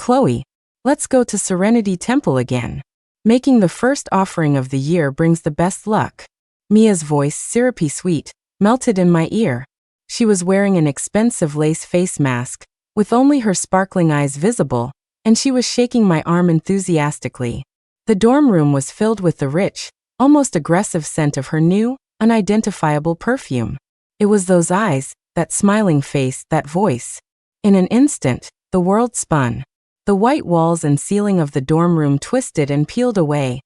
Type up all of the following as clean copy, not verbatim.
Chloe, let's go to Serenity Temple again. Making the first offering of the year brings the best luck. Mia's voice, syrupy sweet, melted in my ear. She was wearing an expensive lace face mask, with only her sparkling eyes visible, and she was shaking my arm enthusiastically. The dorm room was filled with the rich, almost aggressive scent of her new, unidentifiable perfume. It was those eyes, that smiling face, that voice. In an instant, the world spun. The white walls and ceiling of the dorm room twisted and peeled away,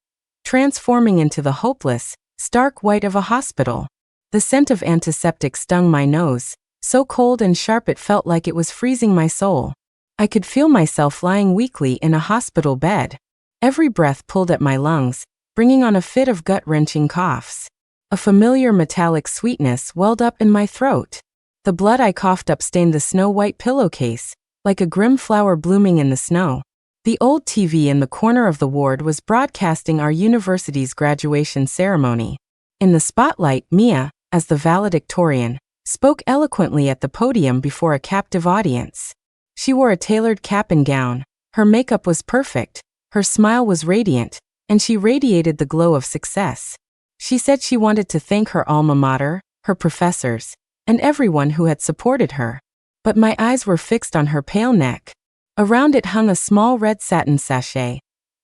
transforming into the hopeless, stark white of a hospital. The scent of antiseptic stung my nose, so cold and sharp it felt like it was freezing my soul. I could feel myself lying weakly in a hospital bed. Every breath pulled at my lungs, bringing on a fit of gut-wrenching coughs. A familiar metallic sweetness welled up in my throat. The blood I coughed up stained the snow-white pillowcase, like a grim flower blooming in the snow. The old TV in the corner of the ward was broadcasting our university's graduation ceremony. In the spotlight, Mia, as the valedictorian, spoke eloquently at the podium before a captive audience. She wore a tailored cap and gown, her makeup was perfect, her smile was radiant, and she radiated the glow of success. She said she wanted to thank her alma mater, her professors, and everyone who had supported her. But my eyes were fixed on her pale neck. Around it hung a small red satin sachet,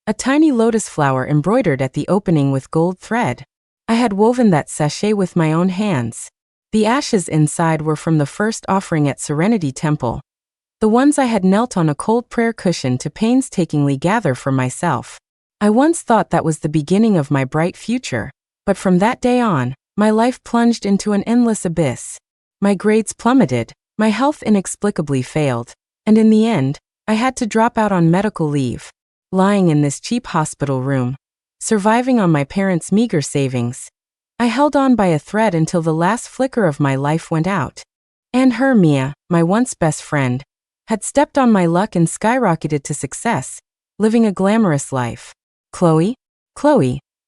a tiny lotus flower embroidered at the opening with gold thread. I had woven that sachet with my own hands. The ashes inside were from the first offering at Serenity Temple, the ones I had knelt on a cold prayer cushion to painstakingly gather for myself. I once thought that was the beginning of my bright future, but from that day on, my life plunged into an endless abyss. My grades plummeted, my health inexplicably failed, and in the end, I had to drop out on medical leave. Lying in this cheap hospital room, surviving on my parents' meager savings, I held on by a thread until the last flicker of my life went out. And her, Mia, my once best friend, had stepped on my luck and skyrocketed to success, living a glamorous life. Chloe,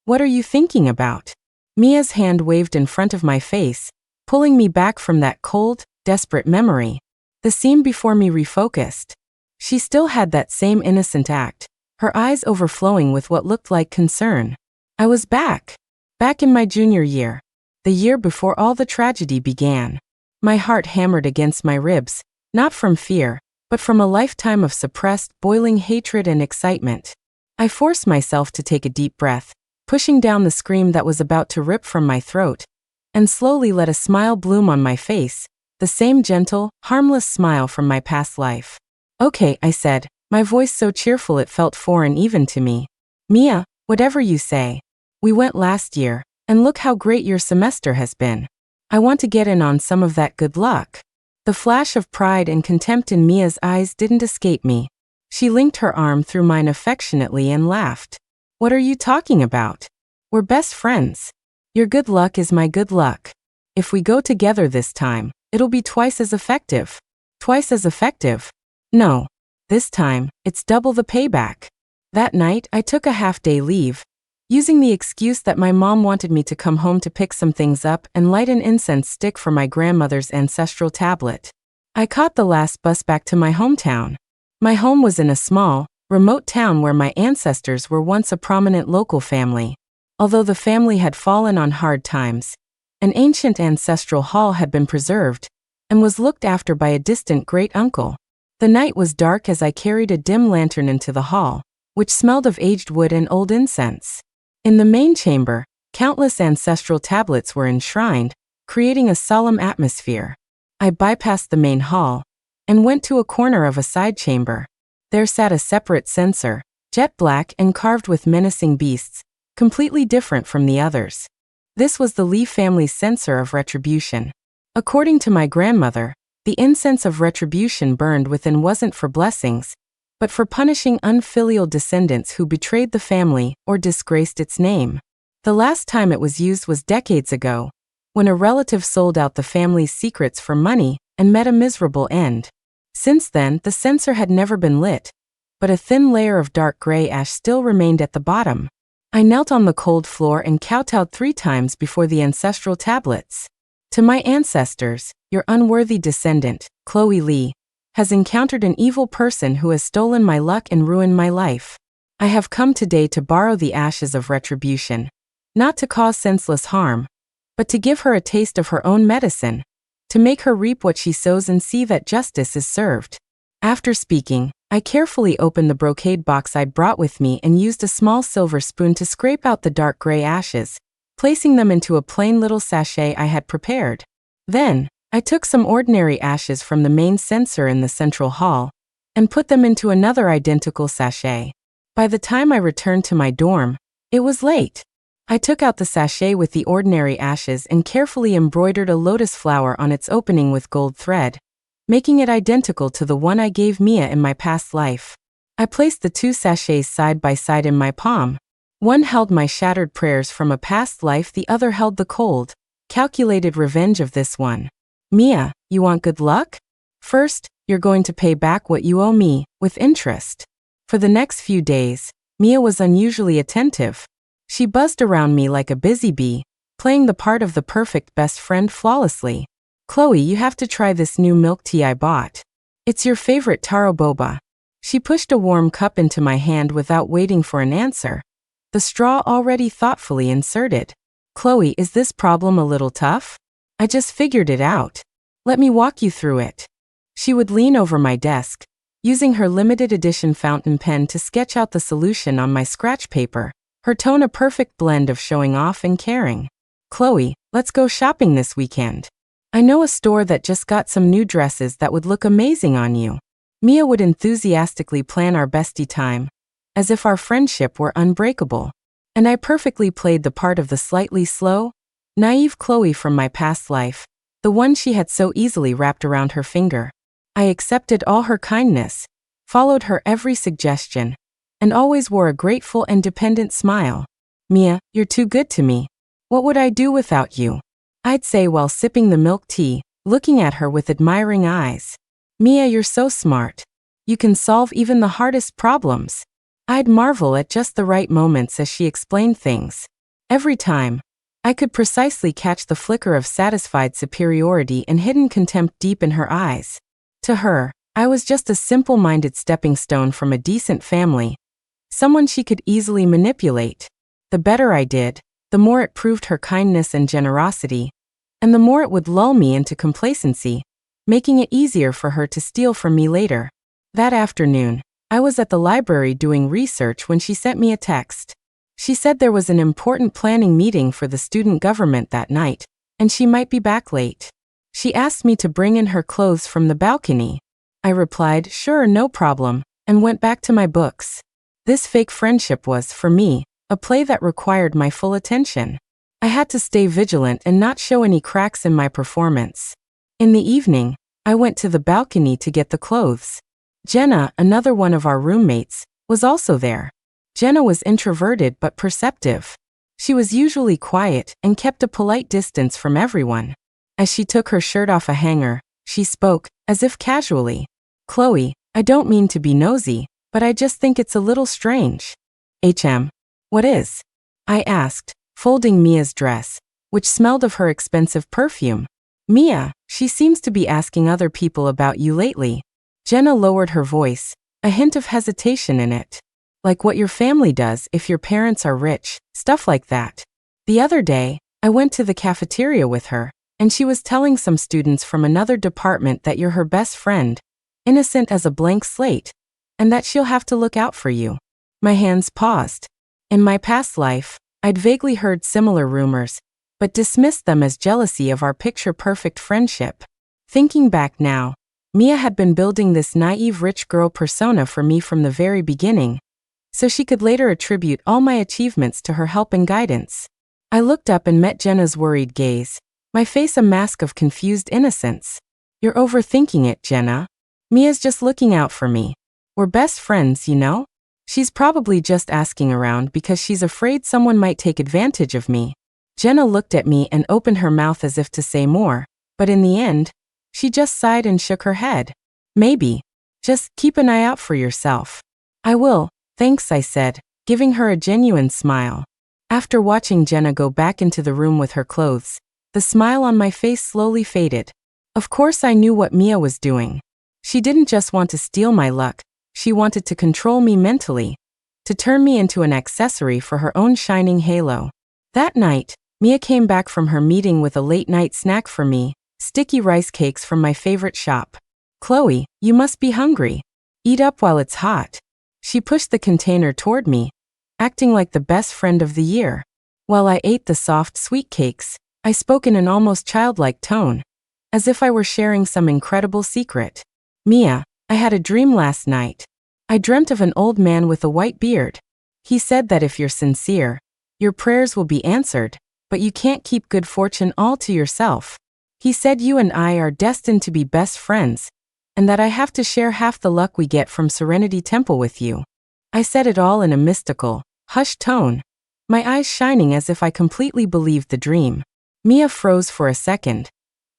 what are you thinking about? Mia's hand waved in front of my face, pulling me back from that cold, desperate memory. The scene before me refocused. She still had that same innocent act, her eyes overflowing with what looked like concern. I was back in my junior year, the year before all the tragedy began. My heart hammered against my ribs, not from fear, but from a lifetime of suppressed, boiling hatred and excitement. I forced myself to take a deep breath, pushing down the scream that was about to rip from my throat, and slowly let a smile bloom on my face, the same gentle, harmless smile from my past life. Okay, I said, my voice so cheerful it felt foreign even to me. Mia, whatever you say. We went last year, and look how great your semester has been. I want to get in on some of that good luck. The flash of pride and contempt in Mia's eyes didn't escape me. She linked her arm through mine affectionately and laughed. What are you talking about? We're best friends. Your good luck is my good luck. If we go together this time, it'll be twice as effective. Twice as effective? No. This time, it's double the payback. That night, I took a half-day leave, using the excuse that my mom wanted me to come home to pick some things up and light an incense stick for my grandmother's ancestral tablet. I caught the last bus back to my hometown. My home was in a small, remote town where my ancestors were once a prominent local family. Although the family had fallen on hard times, an ancient ancestral hall had been preserved and was looked after by a distant great-uncle. The night was dark as I carried a dim lantern into the hall, which smelled of aged wood and old incense. In the main chamber, countless ancestral tablets were enshrined, creating a solemn atmosphere. I bypassed the main hall and went to a corner of a side chamber. There sat a separate censer, jet black and carved with menacing beasts, completely different from the others. This was the Lee family's censer of retribution. According to my grandmother, the incense of retribution burned within wasn't for blessings, but for punishing unfilial descendants who betrayed the family or disgraced its name. The last time it was used was decades ago, when a relative sold out the family's secrets for money and met a miserable end. Since then, the censer had never been lit, but a thin layer of dark gray ash still remained at the bottom. I knelt on the cold floor and kowtowed 3 times before the ancestral tablets. To my ancestors, your unworthy descendant, Chloe Lee, has encountered an evil person who has stolen my luck and ruined my life. I have come today to borrow the ashes of retribution, not to cause senseless harm, but to give her a taste of her own medicine, to make her reap what she sows and see that justice is served." After speaking, I carefully opened the brocade box I'd brought with me and used a small silver spoon to scrape out the dark gray ashes, placing them into a plain little sachet I had prepared. Then, I took some ordinary ashes from the main censer in the central hall and put them into another identical sachet. By the time I returned to my dorm, it was late. I took out the sachet with the ordinary ashes and carefully embroidered a lotus flower on its opening with gold thread, making it identical to the one I gave Mia in my past life. I placed the two sachets side by side in my palm. One held my shattered prayers from a past life, the other held the cold, calculated revenge of this one. "Mia, you want good luck? First, you're going to pay back what you owe me, with interest." For the next few days, Mia was unusually attentive. She buzzed around me like a busy bee, playing the part of the perfect best friend flawlessly. "Chloe, you have to try this new milk tea I bought. It's your favorite taro boba." She pushed a warm cup into my hand without waiting for an answer, the straw already thoughtfully inserted. "Chloe, is this problem a little tough? I just figured it out. Let me walk you through it." She would lean over my desk, using her limited edition fountain pen to sketch out the solution on my scratch paper, her tone a perfect blend of showing off and caring. "Chloe, let's go shopping this weekend. I know a store that just got some new dresses that would look amazing on you." Mia would enthusiastically plan our bestie time, as if our friendship were unbreakable. And I perfectly played the part of the slightly slow, naive Chloe from my past life, the one she had so easily wrapped around her finger. I accepted all her kindness, followed her every suggestion, and always wore a grateful and dependent smile. "Mia, you're too good to me. What would I do without you?" I'd say while sipping the milk tea, looking at her with admiring eyes. "Mia, you're so smart. You can solve even the hardest problems." I'd marvel at just the right moments as she explained things. Every time, I could precisely catch the flicker of satisfied superiority and hidden contempt deep in her eyes. To her, I was just a simple-minded stepping stone from a decent family, someone she could easily manipulate. The better I did, the more it proved her kindness and generosity, and the more it would lull me into complacency, making it easier for her to steal from me later. That afternoon, I was at the library doing research when she sent me a text. She said there was an important planning meeting for the student government that night, and she might be back late. She asked me to bring in her clothes from the balcony. I replied, "Sure, no problem," and went back to my books. This fake friendship was, for me, a play that required my full attention. I had to stay vigilant and not show any cracks in my performance. In the evening, I went to the balcony to get the clothes. Jenna, another one of our roommates, was also there. Jenna was introverted but perceptive. She was usually quiet and kept a polite distance from everyone. As she took her shirt off a hanger, she spoke, as if casually. "Chloe, I don't mean to be nosy, but I just think it's a little strange." What is?" I asked, folding Mia's dress, which smelled of her expensive perfume. "Mia, she seems to be asking other people about you lately." Jenna lowered her voice, a hint of hesitation in it. "Like what your family does if your parents are rich, stuff like that." The other day, I went to the cafeteria with her, and she was telling some students from another department that you're her best friend, innocent as a blank slate, and that she'll have to look out for you. My hands paused. In my past life, I'd vaguely heard similar rumors, but dismissed them as jealousy of our picture-perfect friendship. Thinking back now, Mia had been building this naive rich girl persona for me from the very beginning, so she could later attribute all my achievements to her help and guidance. I looked up and met Jenna's worried gaze, my face a mask of confused innocence. "You're overthinking it, Jenna. Mia's just looking out for me. We're best friends, you know? She's probably just asking around because she's afraid someone might take advantage of me." Jenna looked at me and opened her mouth as if to say more, but in the end, she just sighed and shook her head. "Maybe. Just keep an eye out for yourself." "I will, thanks," I said, giving her a genuine smile. After watching Jenna go back into the room with her clothes, the smile on my face slowly faded. Of course I knew what Mia was doing. She didn't just want to steal my luck, she wanted to control me mentally, to turn me into an accessory for her own shining halo. That night, Mia came back from her meeting with a late-night snack for me, sticky rice cakes from my favorite shop. "Chloe, you must be hungry. Eat up while it's hot." She pushed the container toward me, acting like the best friend of the year. While I ate the soft, sweet cakes, I spoke in an almost childlike tone, as if I were sharing some incredible secret. "Mia, I had a dream last night. I dreamt of an old man with a white beard. He said that if you're sincere, your prayers will be answered, but you can't keep good fortune all to yourself. He said you and I are destined to be best friends, and that I have to share half the luck we get from Serenity Temple with you." I said it all in a mystical, hushed tone, my eyes shining as if I completely believed the dream. Mia froze for a second.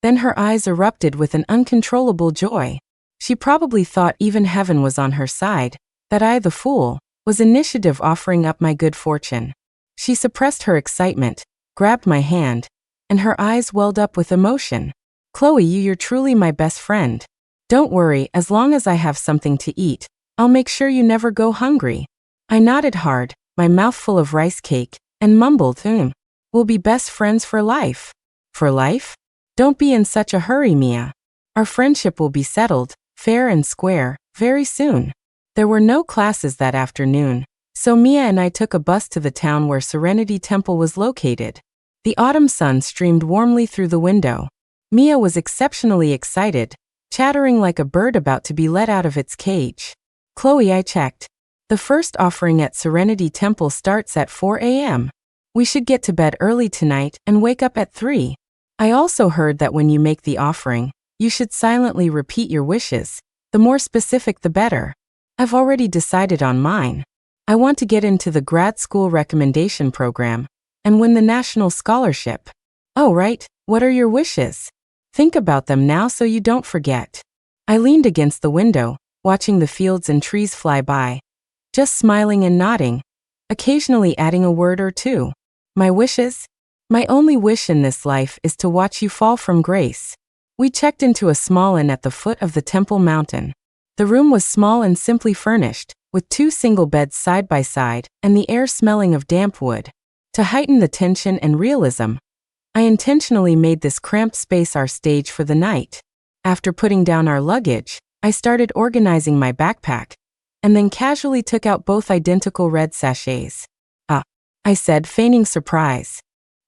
Then her eyes erupted with an uncontrollable joy. She probably thought even heaven was on her side, that I, the fool, was initiative offering up my good fortune. She suppressed her excitement, grabbed my hand, and her eyes welled up with emotion. "Chloe, you're truly my best friend. Don't worry, as long as I have something to eat, I'll make sure you never go hungry." I nodded hard, my mouth full of rice cake, and mumbled, "We'll be best friends for life." "For life? Don't be in such a hurry, Mia. Our friendship will be settled, fair and square, very soon." There were no classes that afternoon, so Mia and I took a bus to the town where Serenity Temple was located. The autumn sun streamed warmly through the window. Mia was exceptionally excited, chattering like a bird about to be let out of its cage. "Chloe," I checked. "The first offering at Serenity Temple starts at 4 a.m. We should get to bed early tonight and wake up at 3. I also heard that when you make the offering, you should silently repeat your wishes. The more specific the better. I've already decided on mine. I want to get into the grad school recommendation program and win the national scholarship." "Oh right, what are your wishes? Think about them now so you don't forget." I leaned against the window, watching the fields and trees fly by, just smiling and nodding, occasionally adding a word or two. "My wishes? My only wish in this life is to watch you fall from grace." We checked into a small inn at the foot of the Temple Mountain. The room was small and simply furnished, with 2 single beds side by side, and the air smelling of damp wood. To heighten the tension and realism, I intentionally made this cramped space our stage for the night. After putting down our luggage, I started organizing my backpack, and then casually took out both identical red sachets. "Ah," I said, feigning surprise.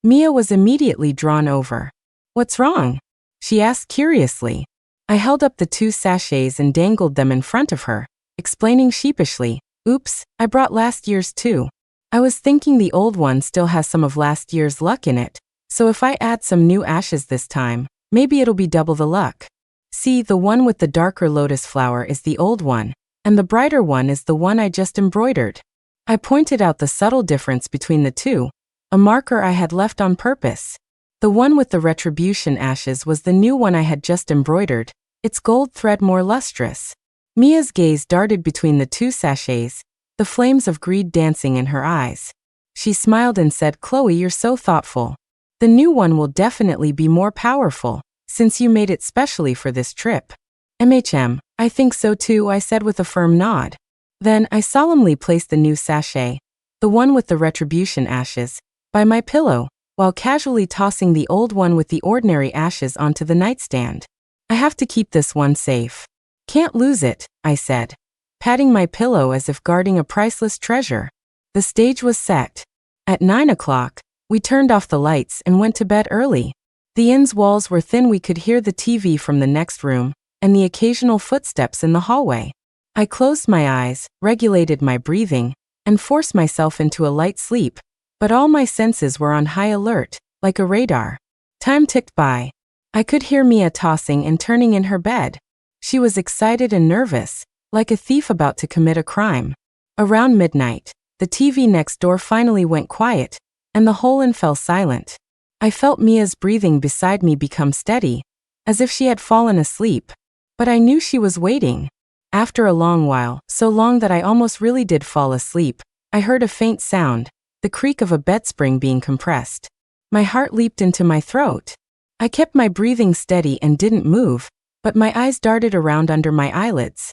Mia was immediately drawn over. "What's wrong?" she asked curiously. I held up the 2 sachets and dangled them in front of her, explaining sheepishly, "Oops, I brought last year's too. I was thinking the old one still has some of last year's luck in it, so if I add some new ashes this time, maybe it'll be double the luck. See, the one with the darker lotus flower is the old one, and the brighter one is the one I just embroidered." I pointed out the subtle difference between the two, a marker I had left on purpose. The one with the retribution ashes was the new one I had just embroidered, its gold thread more lustrous. Mia's gaze darted between the 2 sachets, the flames of greed dancing in her eyes. She smiled and said, "Chloe, you're so thoughtful. The new one will definitely be more powerful, since you made it specially for this trip." I think so too," I said with a firm nod. Then I solemnly placed the new sachet, the one with the retribution ashes, by my pillow, while casually tossing the old one with the ordinary ashes onto the nightstand. "I have to keep this one safe. Can't lose it," I said, patting my pillow as if guarding a priceless treasure. The stage was set. At 9 o'clock, we turned off the lights and went to bed early. The inn's walls were thin, we could hear the TV from the next room, and the occasional footsteps in the hallway. I closed my eyes, regulated my breathing, and forced myself into a light sleep, but all my senses were on high alert, like a radar. Time ticked by. I could hear Mia tossing and turning in her bed. She was excited and nervous, like a thief about to commit a crime. Around midnight, the TV next door finally went quiet, and the whole inn fell silent. I felt Mia's breathing beside me become steady, as if she had fallen asleep, but I knew she was waiting. After a long while, so long that I almost really did fall asleep, I heard a faint sound, the creak of a bed spring being compressed. My heart leaped into my throat. I kept my breathing steady and didn't move, but my eyes darted around under my eyelids.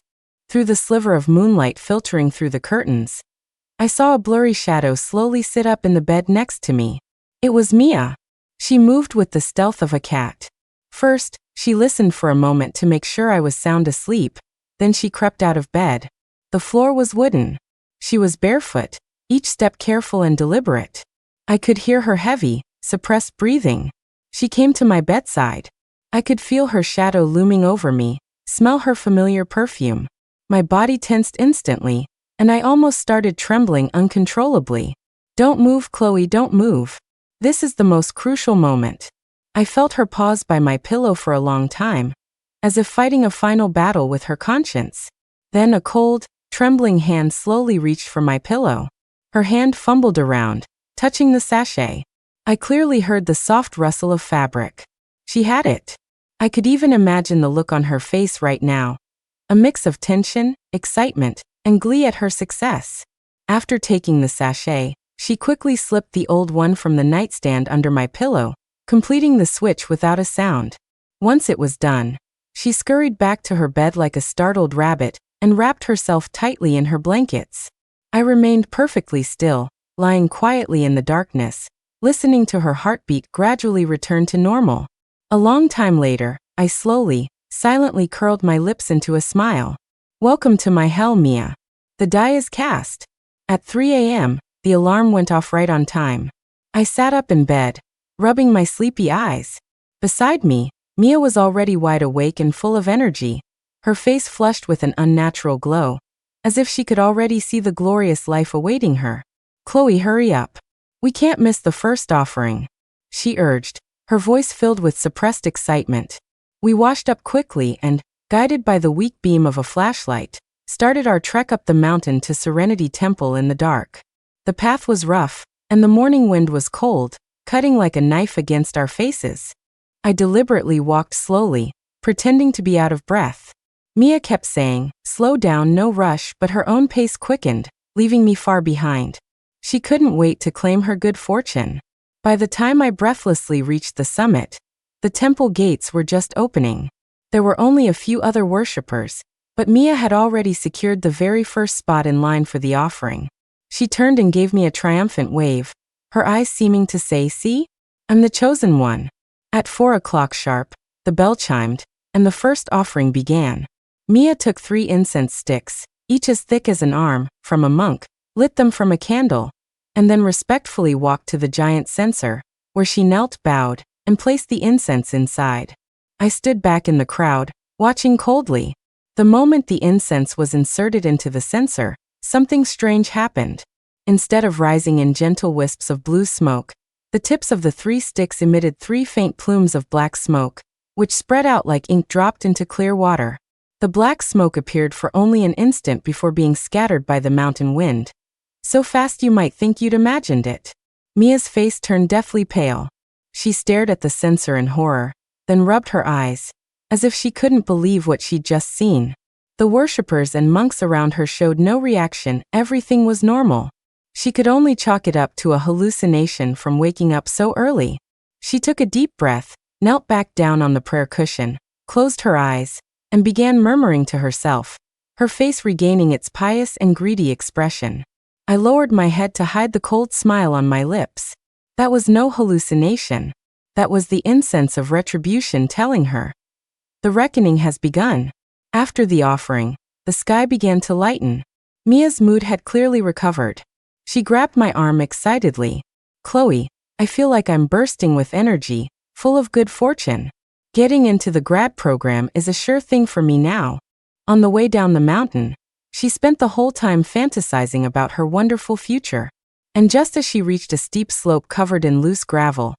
Through the sliver of moonlight filtering through the curtains, I saw a blurry shadow slowly sit up in the bed next to me. It was Mia. She moved with the stealth of a cat. First, she listened for a moment to make sure I was sound asleep, then she crept out of bed. The floor was wooden. She was barefoot, each step careful and deliberate. I could hear her heavy, suppressed breathing. She came to my bedside. I could feel her shadow looming over me, smell her familiar perfume. My body tensed instantly, and I almost started trembling uncontrollably. "Don't move, Chloe, don't move. This is the most crucial moment." I felt her pause by my pillow for a long time, as if fighting a final battle with her conscience. Then a cold, trembling hand slowly reached for my pillow. Her hand fumbled around, touching the sachet. I clearly heard the soft rustle of fabric. She had it. I could even imagine the look on her face right now. A mix of tension, excitement, and glee at her success. After taking the sachet, she quickly slipped the old one from the nightstand under my pillow, completing the switch without a sound. Once it was done, she scurried back to her bed like a startled rabbit and wrapped herself tightly in her blankets. I remained perfectly still, lying quietly in the darkness, listening to her heartbeat gradually return to normal. A long time later, I slowly, silently curled my lips into a smile. "Welcome to my hell, Mia. The die is cast." At 3 a.m., the alarm went off right on time. I sat up in bed, rubbing my sleepy eyes. Beside me, Mia was already wide awake and full of energy, her face flushed with an unnatural glow, as if she could already see the glorious life awaiting her. "Chloe, hurry up. We can't miss the first offering," she urged, her voice filled with suppressed excitement. We washed up quickly and, guided by the weak beam of a flashlight, started our trek up the mountain to Serenity Temple in the dark. The path was rough, and the morning wind was cold, cutting like a knife against our faces. I deliberately walked slowly, pretending to be out of breath. Mia kept saying, "Slow down, no rush," but her own pace quickened, leaving me far behind. She couldn't wait to claim her good fortune. By the time I breathlessly reached the summit, the temple gates were just opening. There were only a few other worshippers, but Mia had already secured the very first spot in line for the offering. She turned and gave me a triumphant wave, her eyes seeming to say, "See? I'm the chosen one." At 4 o'clock sharp, the bell chimed, and the first offering began. Mia took 3 incense sticks, each as thick as an arm, from a monk, lit them from a candle, and then respectfully walked to the giant censer, where she knelt, bowed, and placed the incense inside. I stood back in the crowd, watching coldly. The moment the incense was inserted into the censer, something strange happened. Instead of rising in gentle wisps of blue smoke, the tips of the 3 sticks emitted 3 faint plumes of black smoke, which spread out like ink dropped into clear water. The black smoke appeared for only an instant before being scattered by the mountain wind. So fast you might think you'd imagined it. Mia's face turned deathly pale. She stared at the censer in horror, then rubbed her eyes, as if she couldn't believe what she'd just seen. The worshippers and monks around her showed no reaction, everything was normal. She could only chalk it up to a hallucination from waking up so early. She took a deep breath, knelt back down on the prayer cushion, closed her eyes, and began murmuring to herself, her face regaining its pious and greedy expression. I lowered my head to hide the cold smile on my lips. That was no hallucination. That was the incense of retribution telling her, "The reckoning has begun." After the offering, the sky began to lighten. Mia's mood had clearly recovered. She grabbed my arm excitedly. "Chloe, I feel like I'm bursting with energy, full of good fortune. Getting into the grad program is a sure thing for me now." On the way down the mountain, she spent the whole time fantasizing about her wonderful future. And just as she reached a steep slope covered in loose gravel,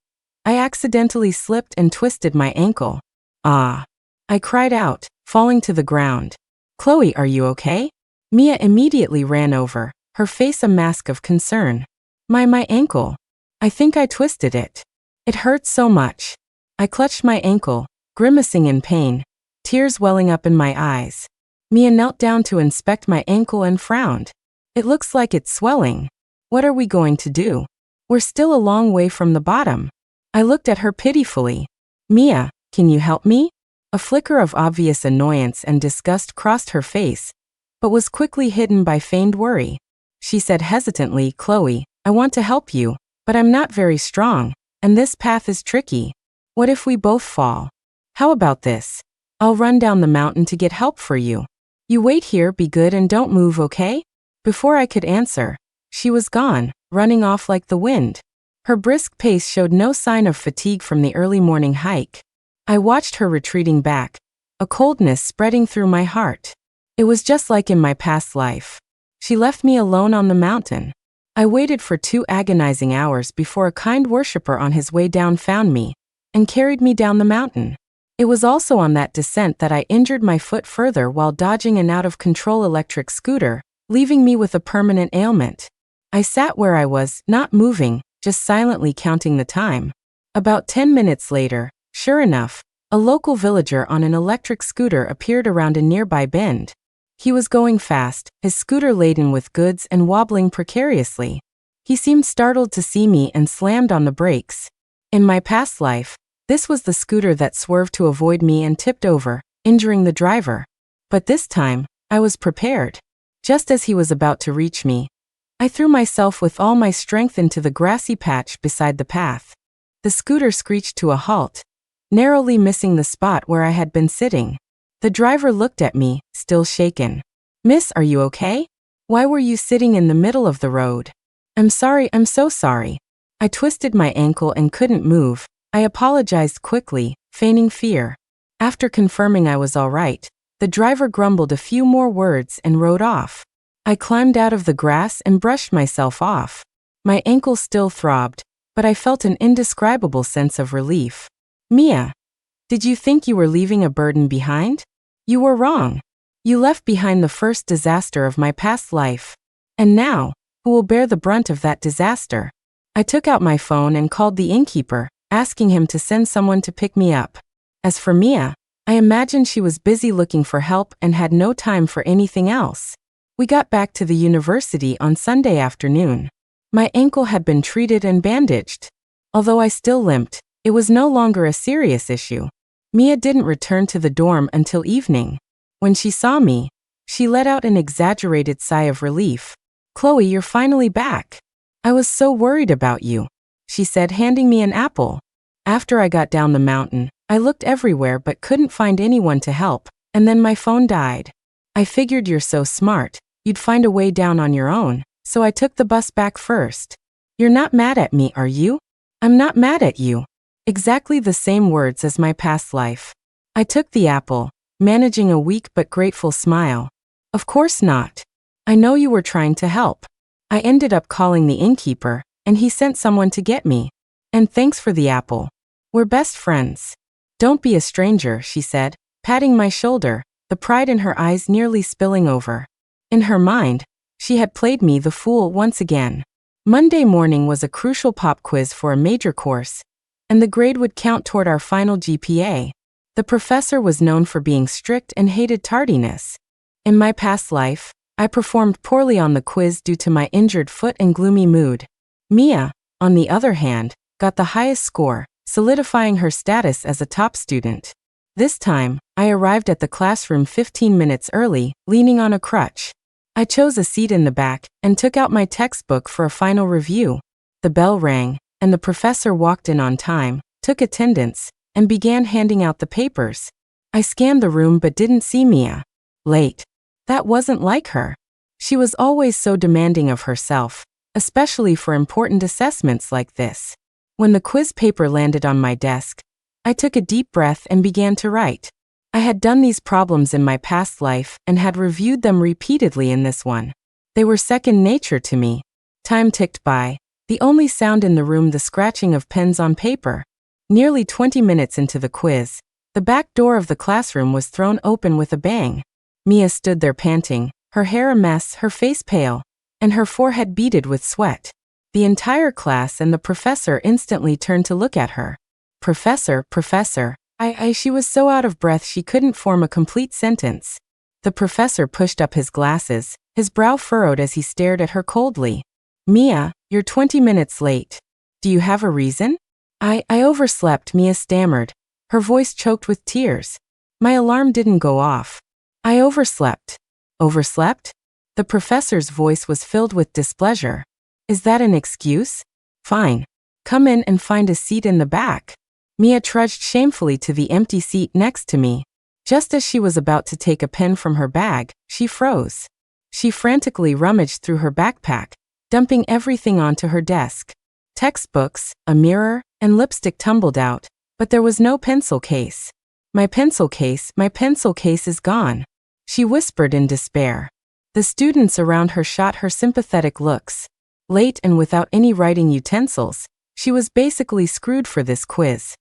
I accidentally slipped and twisted my ankle. "Ah!" I cried out, falling to the ground. "Chloe, are you okay?" Mia immediately ran over, her face a mask of concern. My ankle. I think I twisted it. It hurts so much." I clutched my ankle, grimacing in pain, tears welling up in my eyes. Mia knelt down to inspect my ankle and frowned. "It looks like it's swelling. What are we going to do? We're still a long way from the bottom." I looked at her pitifully. "Mia, can you help me?" A flicker of obvious annoyance and disgust crossed her face, but was quickly hidden by feigned worry. She said hesitantly, "Chloe, I want to help you, but I'm not very strong, and this path is tricky. What if we both fall? How about this? I'll run down the mountain to get help for you. You wait here, be good and don't move, okay?" Before I could answer, she was gone, running off like the wind. Her brisk pace showed no sign of fatigue from the early morning hike. I watched her retreating back, a coldness spreading through my heart. It was just like in my past life. She left me alone on the mountain. I waited for 2 agonizing hours before a kind worshiper on his way down found me and carried me down the mountain. It was also on that descent that I injured my foot further while dodging an out-of-control electric scooter, leaving me with a permanent ailment. I sat where I was, not moving, just silently counting the time. About 10 minutes later, sure enough, a local villager on an electric scooter appeared around a nearby bend. He was going fast, his scooter laden with goods and wobbling precariously. He seemed startled to see me and slammed on the brakes. In my past life, this was the scooter that swerved to avoid me and tipped over, injuring the driver. But this time, I was prepared. Just as he was about to reach me, I threw myself with all my strength into the grassy patch beside the path. The scooter screeched to a halt, narrowly missing the spot where I had been sitting. The driver looked at me, still shaken. "Miss, are you okay? Why were you sitting in the middle of the road?" "I'm sorry, I'm so sorry." I twisted my ankle and couldn't move. I apologized quickly, feigning fear. After confirming I was all right, the driver grumbled a few more words and rode off. I climbed out of the grass and brushed myself off. My ankle still throbbed, but I felt an indescribable sense of relief. "Mia, did you think you were leaving a burden behind? You were wrong. You left behind the first disaster of my past life. And now, who will bear the brunt of that disaster?" I took out my phone and called the innkeeper, asking him to send someone to pick me up. As for Mia, I imagined she was busy looking for help and had no time for anything else. We got back to the university on Sunday afternoon. My ankle had been treated and bandaged. Although I still limped, it was no longer a serious issue. Mia didn't return to the dorm until evening. When she saw me, she let out an exaggerated sigh of relief. "Chloe, you're finally back. I was so worried about you," she said, handing me an apple. After I got down the mountain, I looked everywhere but couldn't find anyone to help, and then my phone died. "I figured you're so smart, you'd find a way down on your own, so I took the bus back first." "You're not mad at me, are you?" "I'm not mad at you." Exactly the same words as my past life. I took the apple, managing a weak but grateful smile. "Of course not. I know you were trying to help." I ended up calling the innkeeper, and he sent someone to get me. "And thanks for the apple. We're best friends." "Don't be a stranger," she said, patting my shoulder, the pride in her eyes nearly spilling over. In her mind, she had played me the fool once again. Monday morning was a crucial pop quiz for a major course, and the grade would count toward our final GPA. The professor was known for being strict and hated tardiness. In my past life, I performed poorly on the quiz due to my injured foot and gloomy mood. Mia, on the other hand, got the highest score, solidifying her status as a top student. This time, I arrived at the classroom 15 minutes early, leaning on a crutch. I chose a seat in the back and took out my textbook for a final review. The bell rang, and the professor walked in on time, took attendance, and began handing out the papers. I scanned the room but didn't see Mia. Late. That wasn't like her. She was always so demanding of herself, especially for important assessments like this. When the quiz paper landed on my desk, I took a deep breath and began to write. I had done these problems in my past life and had reviewed them repeatedly in this one. They were second nature to me. Time ticked by, the only sound in the room the scratching of pens on paper. Nearly 20 minutes into the quiz, the back door of the classroom was thrown open with a bang. Mia stood there panting, her hair a mess, her face pale, and her forehead beaded with sweat. The entire class and the professor instantly turned to look at her. Professor, she was so out of breath she couldn't form a complete sentence. The professor pushed up his glasses, his brow furrowed as he stared at her coldly. "Mia, you're 20 minutes late. Do you have a reason?" I overslept," Mia stammered, her voice choked with tears. My alarm didn't go off. I overslept. Overslept? The professor's voice was filled with displeasure. Is that an excuse? Fine. Come in and find a seat in the back. Mia trudged shamefully to the empty seat next to me. Just as she was about to take a pen from her bag, she froze. She frantically rummaged through her backpack, dumping everything onto her desk. Textbooks, a mirror, and lipstick tumbled out, but there was no pencil case. My pencil case is gone," she whispered in despair. The students around her shot her sympathetic looks. Late and without any writing utensils, she was basically screwed for this quiz.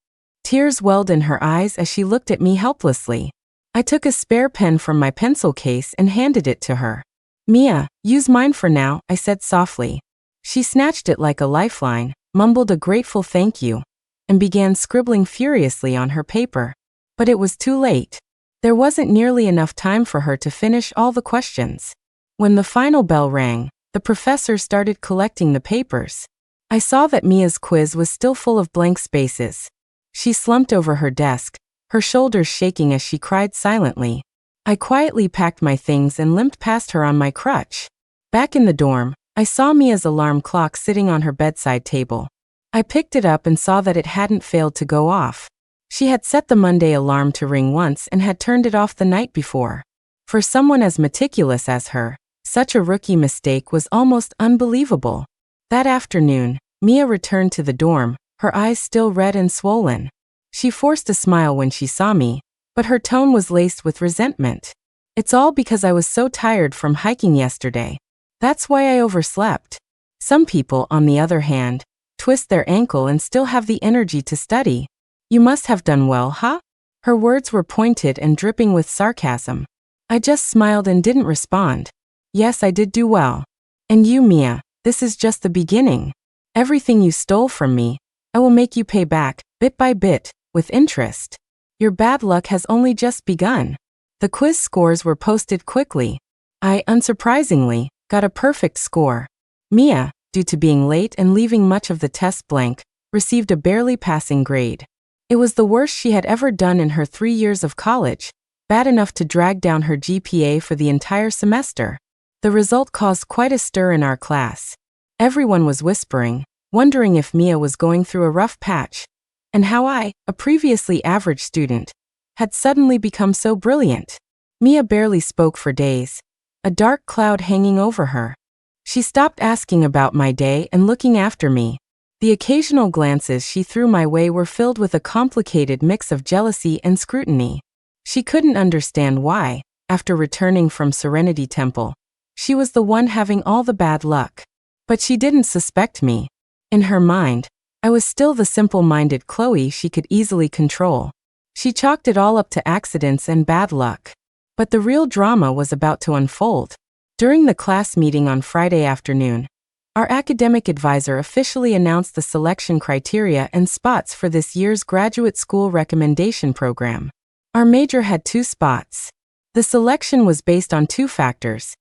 Tears welled in her eyes as she looked at me helplessly. I took a spare pen from my pencil case and handed it to her. "Mia, use mine for now," I said softly. She snatched it like a lifeline, mumbled a grateful thank you, and began scribbling furiously on her paper. But it was too late. There wasn't nearly enough time for her to finish all the questions. When the final bell rang, the professor started collecting the papers. I saw that Mia's quiz was still full of blank spaces. She slumped over her desk, her shoulders shaking as she cried silently. I quietly packed my things and limped past her on my crutch. Back in the dorm, I saw Mia's alarm clock sitting on her bedside table. I picked it up and saw that it hadn't failed to go off. She had set the Monday alarm to ring once and had turned it off the night before. For someone as meticulous as her, such a rookie mistake was almost unbelievable. That afternoon, Mia returned to the dorm, her eyes still red and swollen. She forced a smile when she saw me, but her tone was laced with resentment. "It's all because I was so tired from hiking yesterday. That's why I overslept." Some people, on the other hand, twist their ankle and still have the energy to study. "You must have done well, huh?" Her words were pointed and dripping with sarcasm. I just smiled and didn't respond. "Yes, I did do well. And you, Mia, this is just the beginning. Everything you stole from me, I will make you pay back, bit by bit, with interest. Your bad luck has only just begun." The quiz scores were posted quickly. I, unsurprisingly, got a perfect score. Mia, due to being late and leaving much of the test blank, received a barely passing grade. It was the worst she had ever done in her 3 years of college, bad enough to drag down her GPA for the entire semester. The result caused quite a stir in our class. Everyone was whispering, wondering if Mia was going through a rough patch, and how I, a previously average student, had suddenly become so brilliant. Mia barely spoke for days, a dark cloud hanging over her. She stopped asking about my day and looking after me. The occasional glances she threw my way were filled with a complicated mix of jealousy and scrutiny. She couldn't understand why, after returning from Serenity Temple, she was the one having all the bad luck. But she didn't suspect me. In her mind, I was still the simple-minded Chloe she could easily control. She chalked it all up to accidents and bad luck. But the real drama was about to unfold. During the class meeting on Friday afternoon, our academic advisor officially announced the selection criteria and spots for this year's graduate school recommendation program. Our major had 2 spots. The selection was based on 2 factors: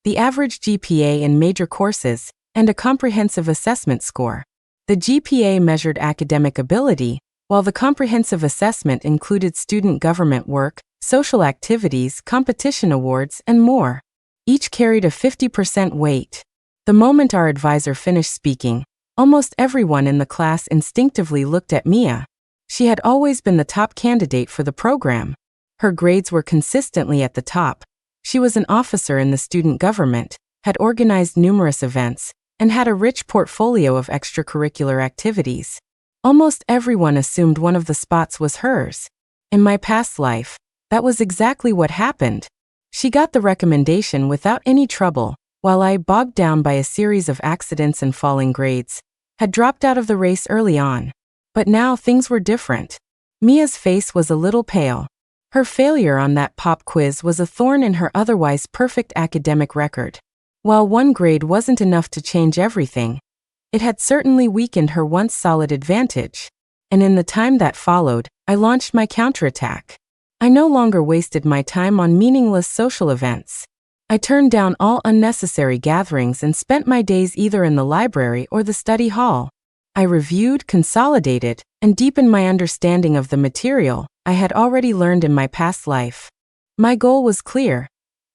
the average GPA in major courses and a comprehensive assessment score. The GPA measured academic ability, while the comprehensive assessment included student government work, social activities, competition awards, and more. Each carried a 50% weight. The moment our advisor finished speaking, almost everyone in the class instinctively looked at Mia. She had always been the top candidate for the program. Her grades were consistently at the top. She was an officer in the student government, had organized numerous events, and had a rich portfolio of extracurricular activities. Almost everyone assumed one of the spots was hers. In my past life, that was exactly what happened. She got the recommendation without any trouble, while I, bogged down by a series of accidents and falling grades, had dropped out of the race early on. But now things were different. Mia's face was a little pale. Her failure on that pop quiz was a thorn in her otherwise perfect academic record. While 1 grade wasn't enough to change everything, it had certainly weakened her once solid advantage. And in the time that followed, I launched my counterattack. I no longer wasted my time on meaningless social events. I turned down all unnecessary gatherings and spent my days either in the library or the study hall. I reviewed, consolidated, and deepened my understanding of the material I had already learned in my past life. My goal was clear: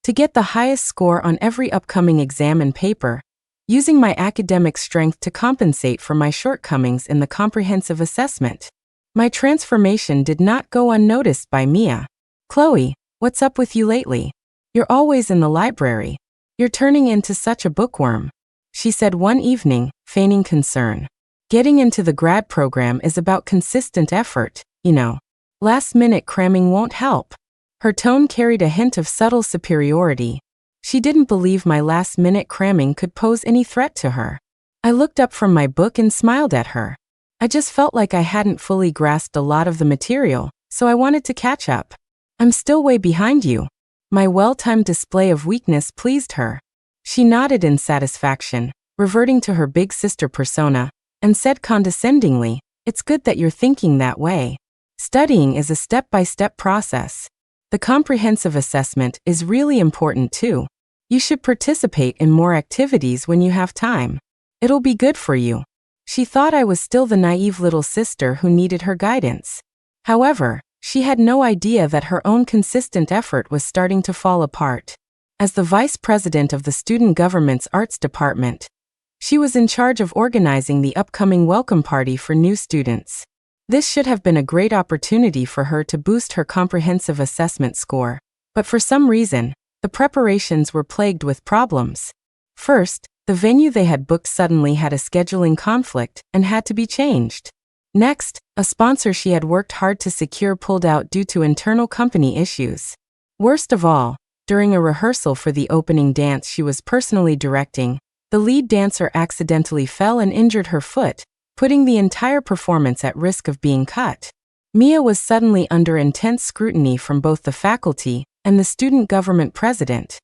to get the highest score on every upcoming exam and paper, using my academic strength to compensate for my shortcomings in the comprehensive assessment. My transformation did not go unnoticed by Mia. "Chloe, what's up with you lately? You're always in the library. You're turning into such a bookworm," she said one evening, feigning concern. "Getting into the grad program is about consistent effort, you know. Last-minute cramming won't help." Her tone carried a hint of subtle superiority. She didn't believe my last-minute cramming could pose any threat to her. I looked up from my book and smiled at her. I just felt like I hadn't fully grasped a lot of the material, so I wanted to catch up. "I'm still way behind you." My well-timed display of weakness pleased her. She nodded in satisfaction, reverting to her big sister persona, and said condescendingly, "It's good that you're thinking that way. Studying is a step-by-step process. The comprehensive assessment is really important too. You should participate in more activities when you have time. It'll be good for you." She thought I was still the naive little sister who needed her guidance. However, she had no idea that her own consistent effort was starting to fall apart. As the vice president of the student government's arts department, she was in charge of organizing the upcoming welcome party for new students. This should have been a great opportunity for her to boost her comprehensive assessment score, but for some reason, the preparations were plagued with problems. First, the venue they had booked suddenly had a scheduling conflict and had to be changed. Next, a sponsor she had worked hard to secure pulled out due to internal company issues. Worst of all, during a rehearsal for the opening dance she was personally directing, the lead dancer accidentally fell and injured her foot, putting the entire performance at risk of being cut. Mia was suddenly under intense scrutiny from both the faculty and the student government president.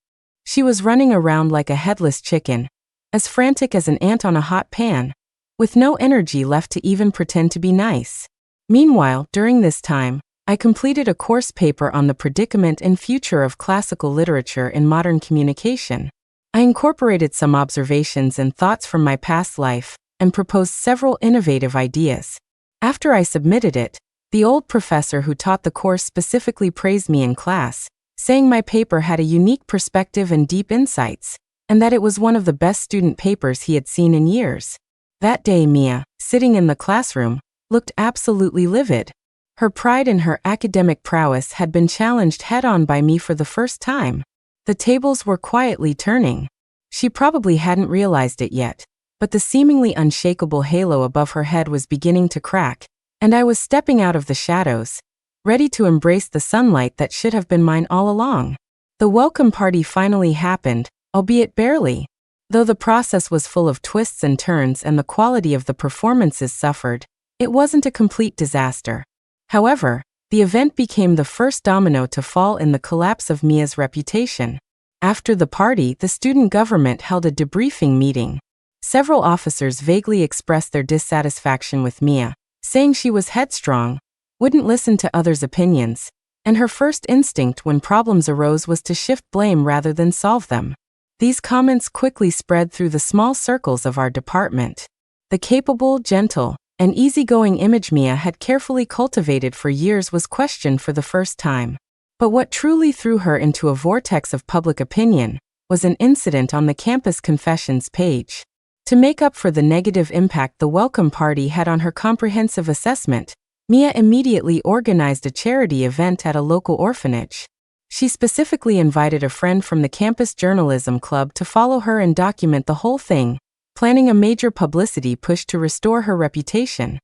She was running around like a headless chicken, as frantic as an ant on a hot pan, with no energy left to even pretend to be nice. Meanwhile, during this time, I completed a course paper on the predicament and future of classical literature in modern communication. I incorporated some observations and thoughts from my past life, and proposed several innovative ideas. After I submitted it, the old professor who taught the course specifically praised me in class, saying my paper had a unique perspective and deep insights, and that it was one of the best student papers he had seen in years. That day Mia, sitting in the classroom, looked absolutely livid. Her pride in her academic prowess had been challenged head-on by me for the first time. The tables were quietly turning. She probably hadn't realized it yet, but the seemingly unshakable halo above her head was beginning to crack, and I was stepping out of the shadows, ready to embrace the sunlight that should have been mine all along. The welcome party finally happened, albeit barely. Though the process was full of twists and turns and the quality of the performances suffered, it wasn't a complete disaster. However, the event became the first domino to fall in the collapse of Mia's reputation. After the party, the student government held a debriefing meeting. Several officers vaguely expressed their dissatisfaction with Mia, saying she was headstrong, wouldn't listen to others' opinions, and her first instinct when problems arose was to shift blame rather than solve them. These comments quickly spread through the small circles of our department. The capable, gentle, and easygoing image Mia had carefully cultivated for years was questioned for the first time. But what truly threw her into a vortex of public opinion was an incident on the campus confessions page. To make up for the negative impact the welcome party had on her comprehensive assessment, Mia immediately organized a charity event at a local orphanage. She specifically invited a friend from the campus journalism club to follow her and document the whole thing, planning a major publicity push to restore her reputation.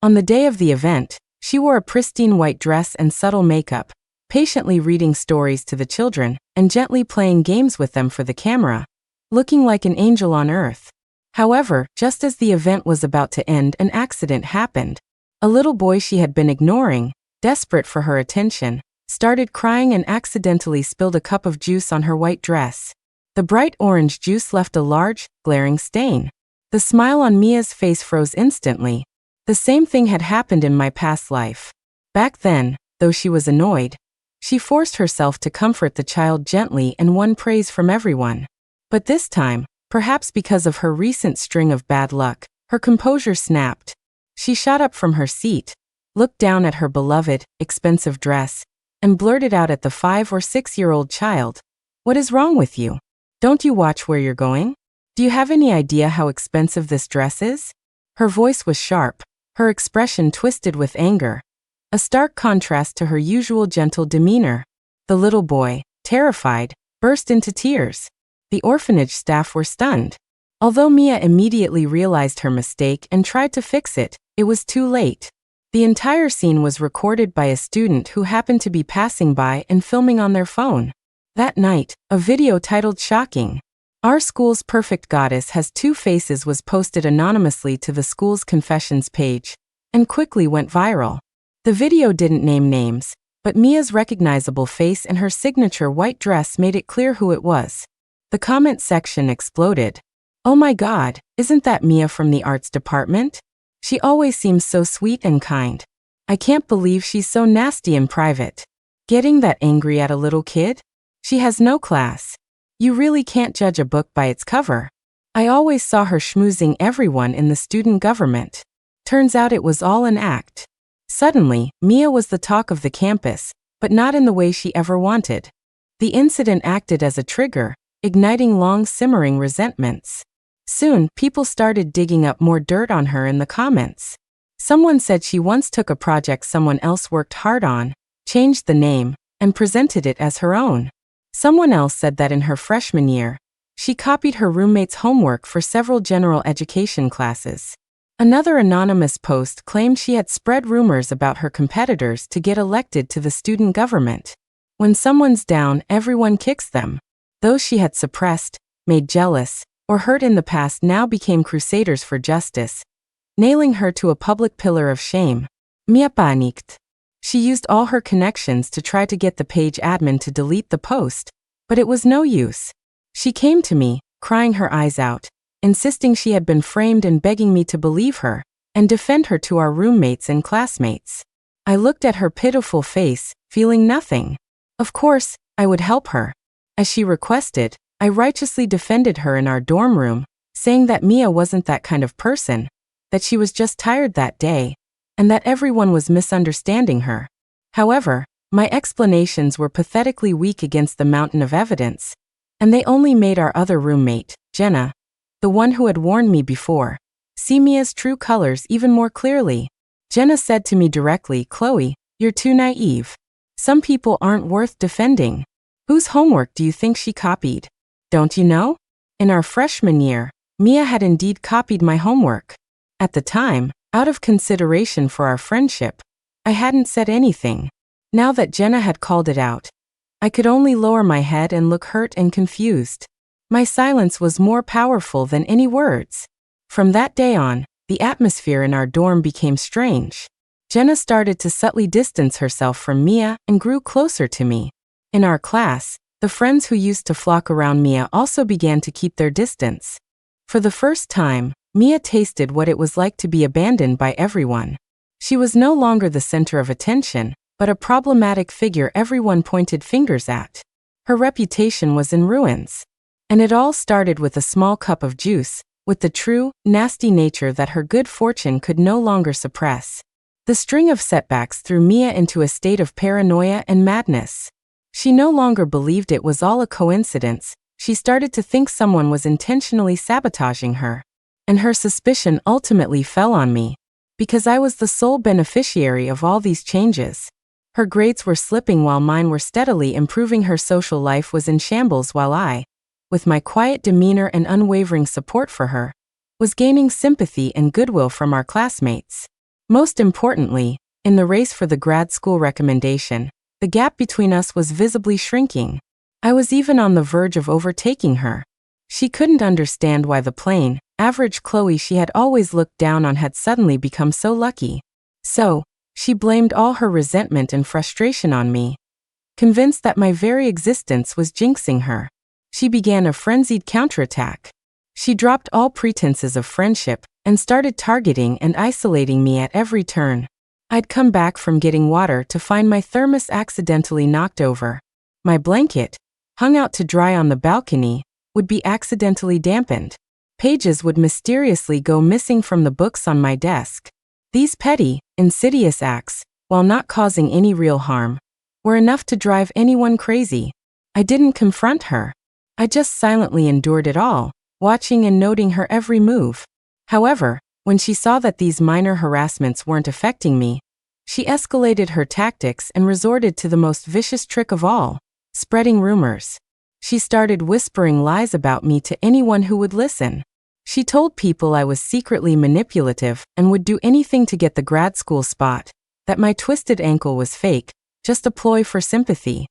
On the day of the event, she wore a pristine white dress and subtle makeup, patiently reading stories to the children and gently playing games with them for the camera, looking like an angel on earth. However, just as the event was about to end, an accident happened. A little boy she had been ignoring, desperate for her attention, started crying and accidentally spilled a cup of juice on her white dress. The bright orange juice left a large, glaring stain. The smile on Mia's face froze instantly. The same thing had happened in my past life. Back then, though she was annoyed, she forced herself to comfort the child gently and won praise from everyone. But this time, perhaps because of her recent string of bad luck, Her composure snapped. She shot up from her seat, looked down at her beloved, expensive dress, and blurted out at the 5 or 6-year-old child, "What is wrong with you? Don't you watch where you're going? Do you have any idea how expensive this dress is?" Her voice was sharp, her expression twisted with anger, a stark contrast to her usual gentle demeanor. The little boy, terrified, burst into tears. The orphanage staff were stunned. Although Mia immediately realized her mistake and tried to fix it, it was too late. The entire scene was recorded by a student who happened to be passing by and filming on their phone. That night, a video titled "Shocking. Our School's Perfect Goddess Has Two Faces" was posted anonymously to the school's confessions page and quickly went viral. The video didn't name names, but Mia's recognizable face and her signature white dress made it clear who it was. The comment section exploded. "Oh my God, isn't that Mia from the arts department? She always seems so sweet and kind. I can't believe she's so nasty in private. Getting that angry at a little kid? She has no class. You really can't judge a book by its cover. I always saw her schmoozing everyone in the student government. Turns out it was all an act." Suddenly, Mia was the talk of the campus, but not in the way she ever wanted. The incident acted as a trigger, igniting long simmering resentments. Soon, people started digging up more dirt on her in the comments. Someone said she once took a project someone else worked hard on, changed the name, and presented it as her own. Someone else said that in her freshman year, she copied her roommate's homework for several general education classes. Another anonymous post claimed she had spread rumors about her competitors to get elected to the student government. When someone's down, everyone kicks them. Those she had suppressed, made jealous, or hurt in the past now became crusaders for justice, nailing her to a public pillar of shame. Mia panicked. She used all her connections to try to get the page admin to delete the post, but it was no use. She came to me, crying her eyes out, insisting she had been framed and begging me to believe her and defend her to our roommates and classmates. I looked at her pitiful face, feeling nothing. Of course, I would help her. As she requested, I righteously defended her in our dorm room, saying that Mia wasn't that kind of person, that she was just tired that day, and that everyone was misunderstanding her. However, my explanations were pathetically weak against the mountain of evidence, and they only made our other roommate, Jenna, the one who had warned me before, see Mia's true colors even more clearly. Jenna said to me directly, "Chloe, you're too naive. Some people aren't worth defending. Whose homework do you think she copied? Don't you know? In our freshman year, Mia had indeed copied my homework. At the time, out of consideration for our friendship, I hadn't said anything. Now that Jenna had called it out, I could only lower my head and look hurt and confused. My silence was more powerful than any words. From that day on, the atmosphere in our dorm became strange. Jenna started to subtly distance herself from Mia and grew closer to me. In our class, the friends who used to flock around Mia also began to keep their distance. For the first time, Mia tasted what it was like to be abandoned by everyone. She was no longer the center of attention, but a problematic figure everyone pointed fingers at. Her reputation was in ruins. And it all started with a small cup of juice, with the true, nasty nature that her good fortune could no longer suppress. The string of setbacks threw Mia into a state of paranoia and madness. She no longer believed it was all a coincidence. She started to think someone was intentionally sabotaging her. And her suspicion ultimately fell on me, because I was the sole beneficiary of all these changes. Her grades were slipping while mine were steadily improving. Her social life was in shambles while I, with my quiet demeanor and unwavering support for her, was gaining sympathy and goodwill from our classmates. Most importantly, in the race for the grad school recommendation, the gap between us was visibly shrinking. I was even on the verge of overtaking her. She couldn't understand why the plain, average Chloe she had always looked down on had suddenly become so lucky. So, she blamed all her resentment and frustration on me. Convinced that my very existence was jinxing her, she began a frenzied counterattack. She dropped all pretenses of friendship and started targeting and isolating me at every turn. I'd come back from getting water to find my thermos accidentally knocked over. My blanket, hung out to dry on the balcony, would be accidentally dampened. Pages would mysteriously go missing from the books on my desk. These petty, insidious acts, while not causing any real harm, were enough to drive anyone crazy. I didn't confront her. I just silently endured it all, watching and noting her every move. However, when she saw that these minor harassments weren't affecting me, she escalated her tactics and resorted to the most vicious trick of all, spreading rumors. She started whispering lies about me to anyone who would listen. She told people I was secretly manipulative and would do anything to get the grad school spot, that my twisted ankle was fake, just a ploy for sympathy.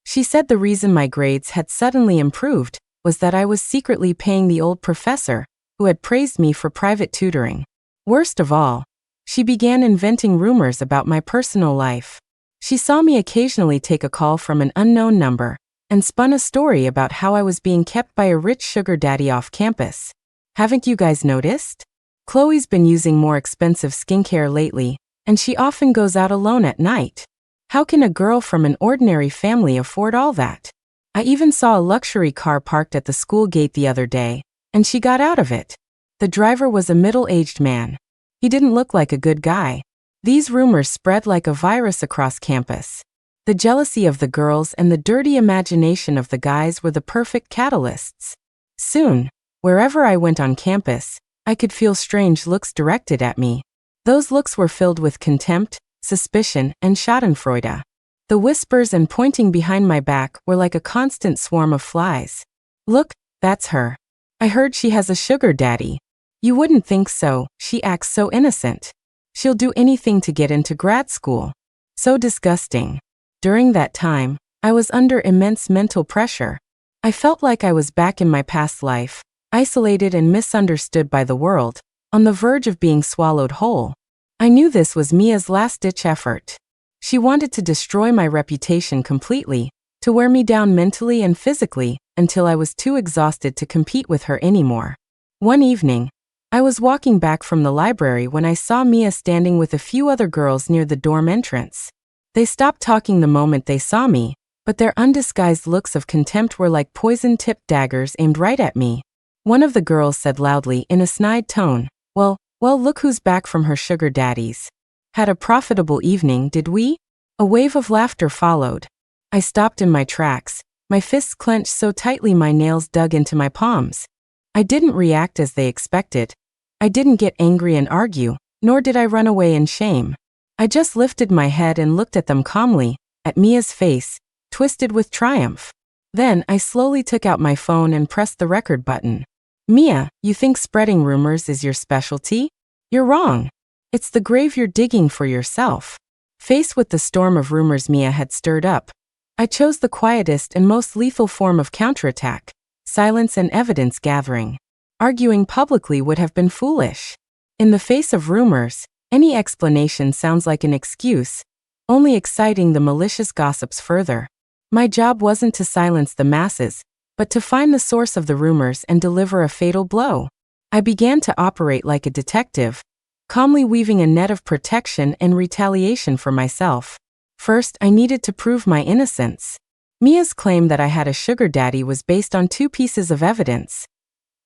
She said the reason my grades had suddenly improved was that I was secretly paying the old professor, who had praised me for private tutoring. Worst of all, she began inventing rumors about my personal life. She saw me occasionally take a call from an unknown number, and spun a story about how I was being kept by a rich sugar daddy off campus. Haven't you guys noticed? Chloe's been using more expensive skincare lately, and she often goes out alone at night. How can a girl from an ordinary family afford all that? I even saw a luxury car parked at the school gate the other day, and she got out of it. The driver was a middle-aged man. He didn't look like a good guy. These rumors spread like a virus across campus. The jealousy of the girls and the dirty imagination of the guys were the perfect catalysts. Soon, wherever I went on campus, I could feel strange looks directed at me. Those looks were filled with contempt, suspicion, and schadenfreude. The whispers and pointing behind my back were like a constant swarm of flies. Look, that's her. I heard she has a sugar daddy. You wouldn't think so, she acts so innocent. She'll do anything to get into grad school. So disgusting. During that time, I was under immense mental pressure. I felt like I was back in my past life, isolated and misunderstood by the world, on the verge of being swallowed whole. I knew this was Mia's last-ditch effort. She wanted to destroy my reputation completely, to wear me down mentally and physically, until I was too exhausted to compete with her anymore. One evening, I was walking back from the library when I saw Mia standing with a few other girls near the dorm entrance. They stopped talking the moment they saw me, but their undisguised looks of contempt were like poison-tipped daggers aimed right at me. One of the girls said loudly in a snide tone, Well, look who's back from her sugar daddies. Had a profitable evening, did we? A wave of laughter followed. I stopped in my tracks, my fists clenched so tightly my nails dug into my palms. I didn't react as they expected. I didn't get angry and argue, nor did I run away in shame. I just lifted my head and looked at them calmly, at Mia's face, twisted with triumph. Then I slowly took out my phone and pressed the record button. Mia, you think spreading rumors is your specialty? You're wrong. It's the grave you're digging for yourself. Faced with the storm of rumors Mia had stirred up, I chose the quietest and most lethal form of counterattack: silence and evidence gathering. Arguing publicly would have been foolish. In the face of rumors, any explanation sounds like an excuse, only exciting the malicious gossips further. My job wasn't to silence the masses, but to find the source of the rumors and deliver a fatal blow. I began to operate like a detective, calmly weaving a net of protection and retaliation for myself. First, I needed to prove my innocence. Mia's claim that I had a sugar daddy was based on two pieces of evidence: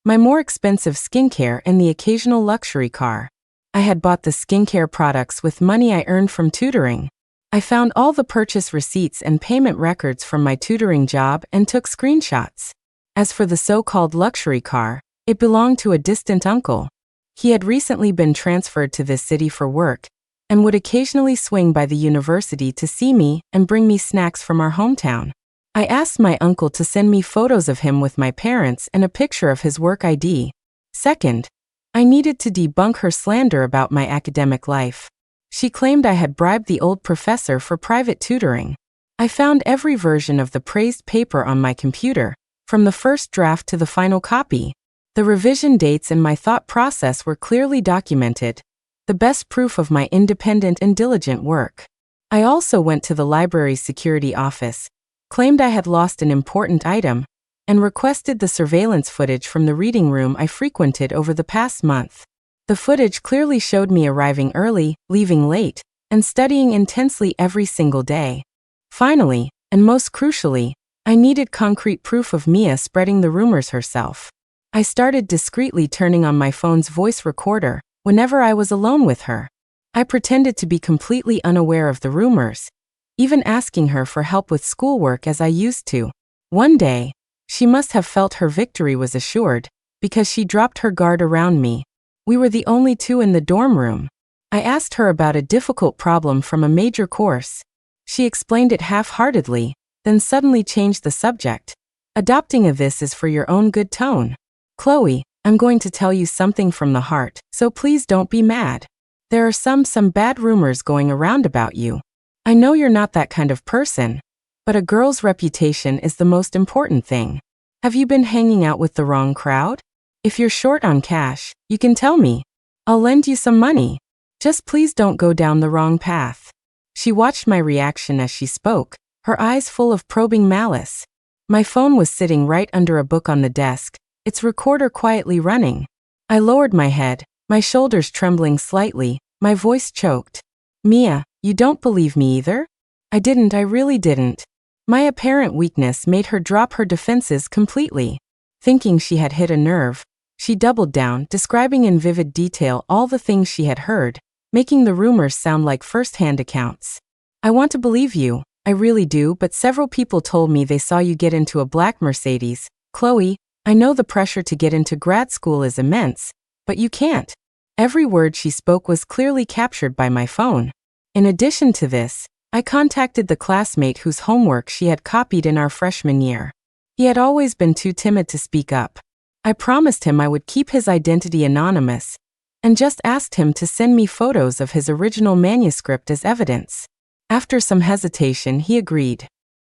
my more expensive skincare and the occasional luxury car. I had bought the skincare products with money I earned from tutoring. I found all the purchase receipts and payment records from my tutoring job and took screenshots. As for the so-called luxury car, it belonged to a distant uncle. He had recently been transferred to this city for work, and would occasionally swing by the university to see me and bring me snacks from our hometown. I asked my uncle to send me photos of him with my parents and a picture of his work ID. Second, I needed to debunk her slander about my academic life. She claimed I had bribed the old professor for private tutoring. I found every version of the praised paper on my computer, from the first draft to the final copy. The revision dates and my thought process were clearly documented, the best proof of my independent and diligent work. I also went to the library's security office, claimed I had lost an important item, and requested the surveillance footage from the reading room I frequented over the past month. The footage clearly showed me arriving early, leaving late, and studying intensely every single day. Finally, and most crucially, I needed concrete proof of Mia spreading the rumors herself. I started discreetly turning on my phone's voice recorder whenever I was alone with her. I pretended to be completely unaware of the rumors, even asking her for help with schoolwork as I used to. One day, she must have felt her victory was assured, because she dropped her guard around me. We were the only two in the dorm room. I asked her about a difficult problem from a major course. She explained it half-heartedly, then suddenly changed the subject. Adopting a "this is for your own good" tone. Chloe, I'm going to tell you something from the heart, so please don't be mad. There are some bad rumors going around about you. I know you're not that kind of person, but a girl's reputation is the most important thing. Have you been hanging out with the wrong crowd? If you're short on cash, you can tell me. I'll lend you some money. Just please don't go down the wrong path. She watched my reaction as she spoke, her eyes full of probing malice. My phone was sitting right under a book on the desk, its recorder quietly running. I lowered my head, my shoulders trembling slightly, my voice choked. Mia, you don't believe me either? I really didn't. My apparent weakness made her drop her defenses completely. Thinking she had hit a nerve, she doubled down, describing in vivid detail all the things she had heard, making the rumors sound like first-hand accounts. I want to believe you, I really do, but several people told me they saw you get into a black Mercedes. Chloe, I know the pressure to get into grad school is immense, but you can't. Every word she spoke was clearly captured by my phone. In addition to this, I contacted the classmate whose homework she had copied in our freshman year. He had always been too timid to speak up. I promised him I would keep his identity anonymous, and just asked him to send me photos of his original manuscript as evidence. After some hesitation, he agreed.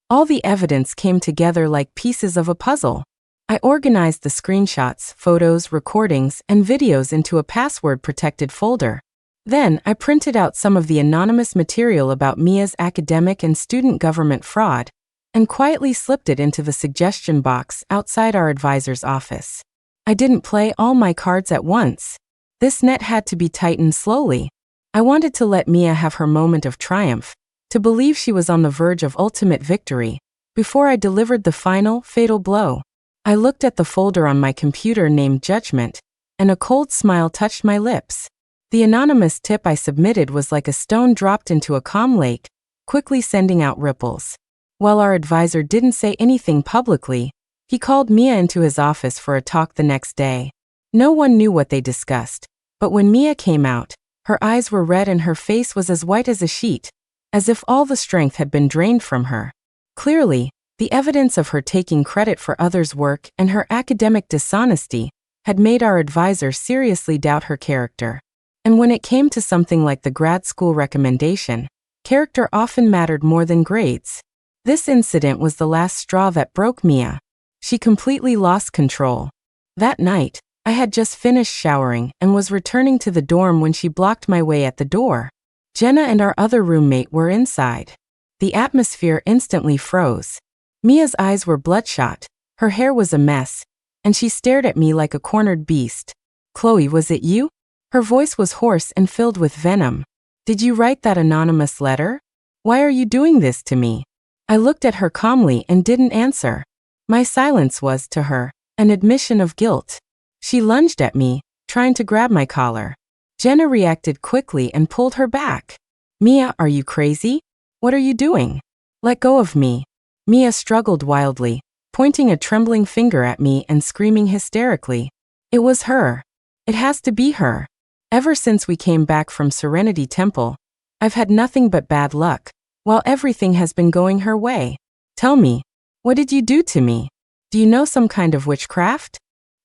All the evidence came together like pieces of a puzzle. I organized the screenshots, photos, recordings, and videos into a password-protected folder. Then, I printed out some of the anonymous material about Mia's academic and student government fraud, and quietly slipped it into the suggestion box outside our advisor's office. I didn't play all my cards at once. This net had to be tightened slowly. I wanted to let Mia have her moment of triumph, to believe she was on the verge of ultimate victory, before I delivered the final, fatal blow. I looked at the folder on my computer named Judgment, and a cold smile touched my lips. The anonymous tip I submitted was like a stone dropped into a calm lake, quickly sending out ripples. While our advisor didn't say anything publicly, he called Mia into his office for a talk the next day. No one knew what they discussed, but when Mia came out, her eyes were red and her face was as white as a sheet, as if all the strength had been drained from her. Clearly, the evidence of her taking credit for others' work and her academic dishonesty had made our advisor seriously doubt her character. And when it came to something like the grad school recommendation, character often mattered more than grades. This incident was the last straw that broke Mia. She completely lost control. That night, I had just finished showering and was returning to the dorm when she blocked my way at the door. Jenna and our other roommate were inside. The atmosphere instantly froze. Mia's eyes were bloodshot, her hair was a mess, and she stared at me like a cornered beast. Chloe, was it you? Her voice was hoarse and filled with venom. Did you write that anonymous letter? Why are you doing this to me? I looked at her calmly and didn't answer. My silence was, to her, an admission of guilt. She lunged at me, trying to grab my collar. Jenna reacted quickly and pulled her back. Mia, are you crazy? What are you doing? Let go of me. Mia struggled wildly, pointing a trembling finger at me and screaming hysterically. It was her. It has to be her. Ever since we came back from Serenity Temple, I've had nothing but bad luck, while everything has been going her way. Tell me, what did you do to me? Do you know some kind of witchcraft?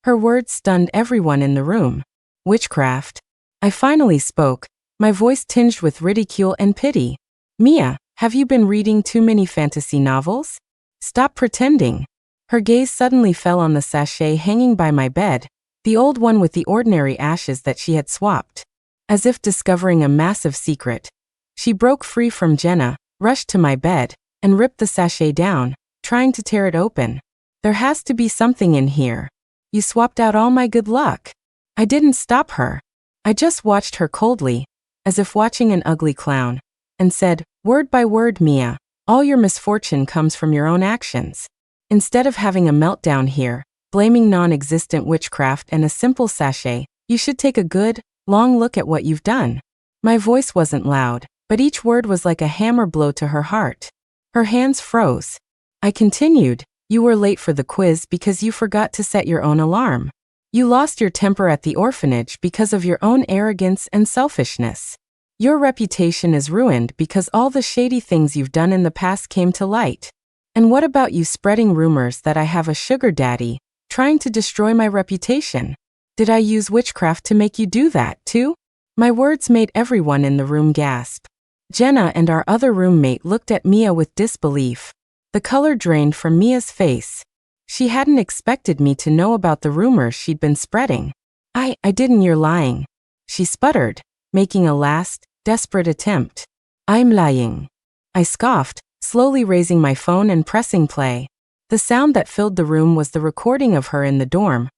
Her words stunned everyone in the room. Witchcraft? I finally spoke, my voice tinged with ridicule and pity. Mia, have you been reading too many fantasy novels? Stop pretending. Her gaze suddenly fell on the sachet hanging by my bed, the old one with the ordinary ashes that she had swapped. As if discovering a massive secret, she broke free from Jenna, rushed to my bed, and ripped the sachet down, trying to tear it open. There has to be something in here. You swapped out all my good luck. I didn't stop her. I just watched her coldly, as if watching an ugly clown, and said, word by word, Mia, all your misfortune comes from your own actions. Instead of having a meltdown here, blaming non-existent witchcraft and a simple sachet. You should take a good, long look at what you've done. My voice wasn't loud, but each word was like a hammer blow to her heart. Her hands froze. I continued, you were late for the quiz because you forgot to set your own alarm. You lost your temper at the orphanage because of your own arrogance and selfishness. Your reputation is ruined because all the shady things you've done in the past came to light. And what about you spreading rumors that I have a sugar daddy, trying to destroy my reputation? Did I use witchcraft to make you do that, too? My words made everyone in the room gasp. Jenna and our other roommate looked at Mia with disbelief. The color drained from Mia's face. She hadn't expected me to know about the rumors she'd been spreading. I didn't, you're lying. She sputtered, making a last, desperate attempt. I'm lying. I scoffed, slowly raising my phone and pressing play. The sound that filled the room was the recording of her in the dorm,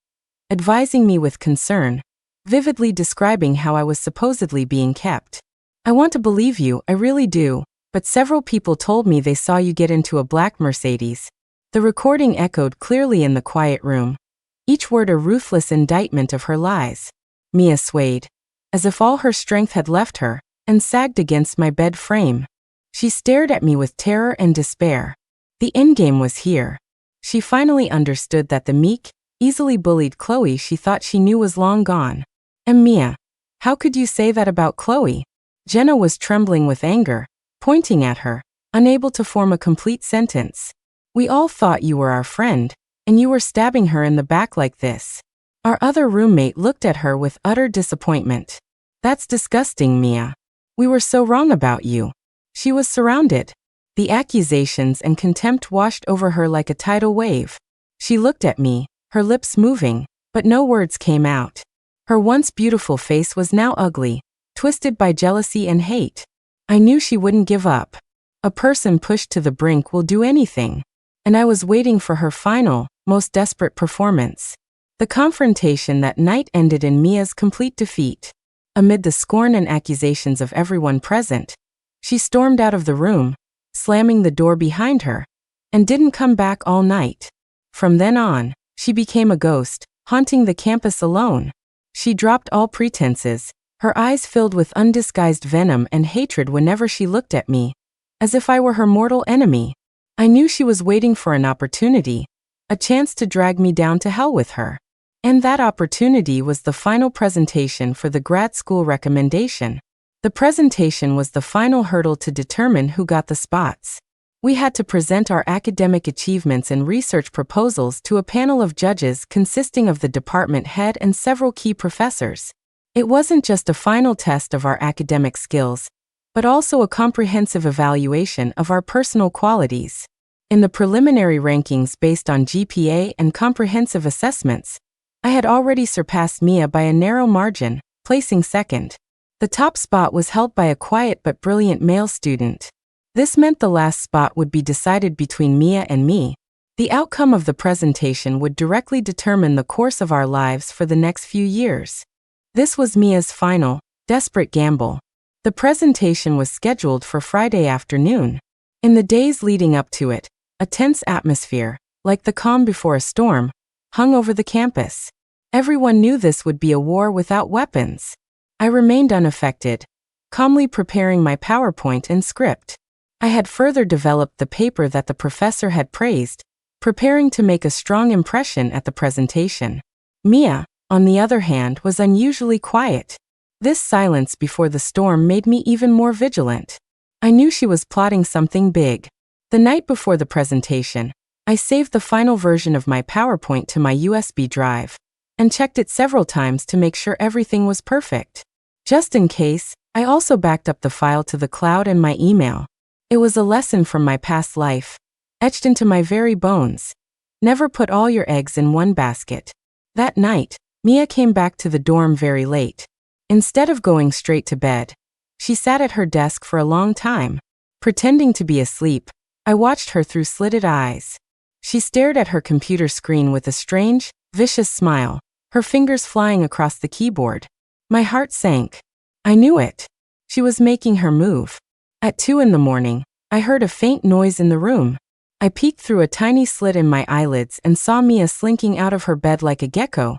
advising me with concern, vividly describing how I was supposedly being kept. I want to believe you, I really do, but several people told me they saw you get into a black Mercedes. The recording echoed clearly in the quiet room, each word a ruthless indictment of her lies. Mia swayed, as if all her strength had left her, and sagged against my bed frame. She stared at me with terror and despair. The endgame was here. She finally understood that the meek, easily bullied Chloe she thought she knew was long gone. And Mia, how could you say that about Chloe? Jenna was trembling with anger, pointing at her, unable to form a complete sentence. We all thought you were our friend, and you were stabbing her in the back like this. Our other roommate looked at her with utter disappointment. That's disgusting, Mia. We were so wrong about you. She was surrounded. The accusations and contempt washed over her like a tidal wave. She looked at me, her lips moving, but no words came out. Her once beautiful face was now ugly, twisted by jealousy and hate. I knew she wouldn't give up. A person pushed to the brink will do anything. And I was waiting for her final, most desperate performance. The confrontation that night ended in Mia's complete defeat. Amid the scorn and accusations of everyone present, she stormed out of the room, slamming the door behind her, and didn't come back all night. From then on, she became a ghost, haunting the campus alone. She dropped all pretenses, her eyes filled with undisguised venom and hatred whenever she looked at me, as if I were her mortal enemy. I knew she was waiting for an opportunity, a chance to drag me down to hell with her. And that opportunity was the final presentation for the grad school recommendation. The presentation was the final hurdle to determine who got the spots. We had to present our academic achievements and research proposals to a panel of judges consisting of the department head and several key professors. It wasn't just a final test of our academic skills, but also a comprehensive evaluation of our personal qualities. In the preliminary rankings based on GPA and comprehensive assessments, I had already surpassed Mia by a narrow margin, placing second. The top spot was held by a quiet but brilliant male student. This meant the last spot would be decided between Mia and me. The outcome of the presentation would directly determine the course of our lives for the next few years. This was Mia's final, desperate gamble. The presentation was scheduled for Friday afternoon. In the days leading up to it, a tense atmosphere, like the calm before a storm, hung over the campus. Everyone knew this would be a war without weapons. I remained unaffected, calmly preparing my PowerPoint and script. I had further developed the paper that the professor had praised, preparing to make a strong impression at the presentation. Mia, on the other hand, was unusually quiet. This silence before the storm made me even more vigilant. I knew she was plotting something big. The night before the presentation, I saved the final version of my PowerPoint to my USB drive and checked it several times to make sure everything was perfect. Just in case, I also backed up the file to the cloud and my email. It was a lesson from my past life, etched into my very bones. Never put all your eggs in one basket. That night, Mia came back to the dorm very late. Instead of going straight to bed, she sat at her desk for a long time. Pretending to be asleep, I watched her through slitted eyes. She stared at her computer screen with a strange, vicious smile, her fingers flying across the keyboard. My heart sank. I knew it. She was making her move. At 2 in the morning, I heard a faint noise in the room. I peeked through a tiny slit in my eyelids and saw Mia slinking out of her bed like a gecko,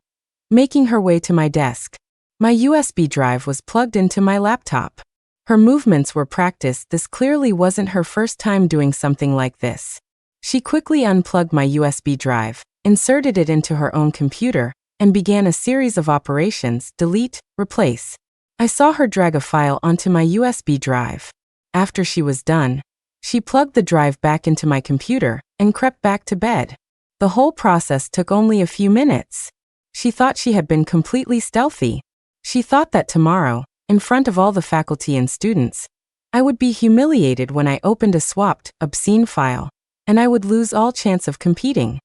making her way to my desk. My USB drive was plugged into my laptop. Her movements were practiced. This clearly wasn't her first time doing something like this. She quickly unplugged my USB drive, inserted it into her own computer, and began a series of operations: delete, replace. I saw her drag a file onto my USB drive. After she was done, she plugged the drive back into my computer and crept back to bed. The whole process took only a few minutes. She thought she had been completely stealthy. She thought that tomorrow, in front of all the faculty and students, I would be humiliated when I opened a swapped, obscene file, and I would lose all chance of competing.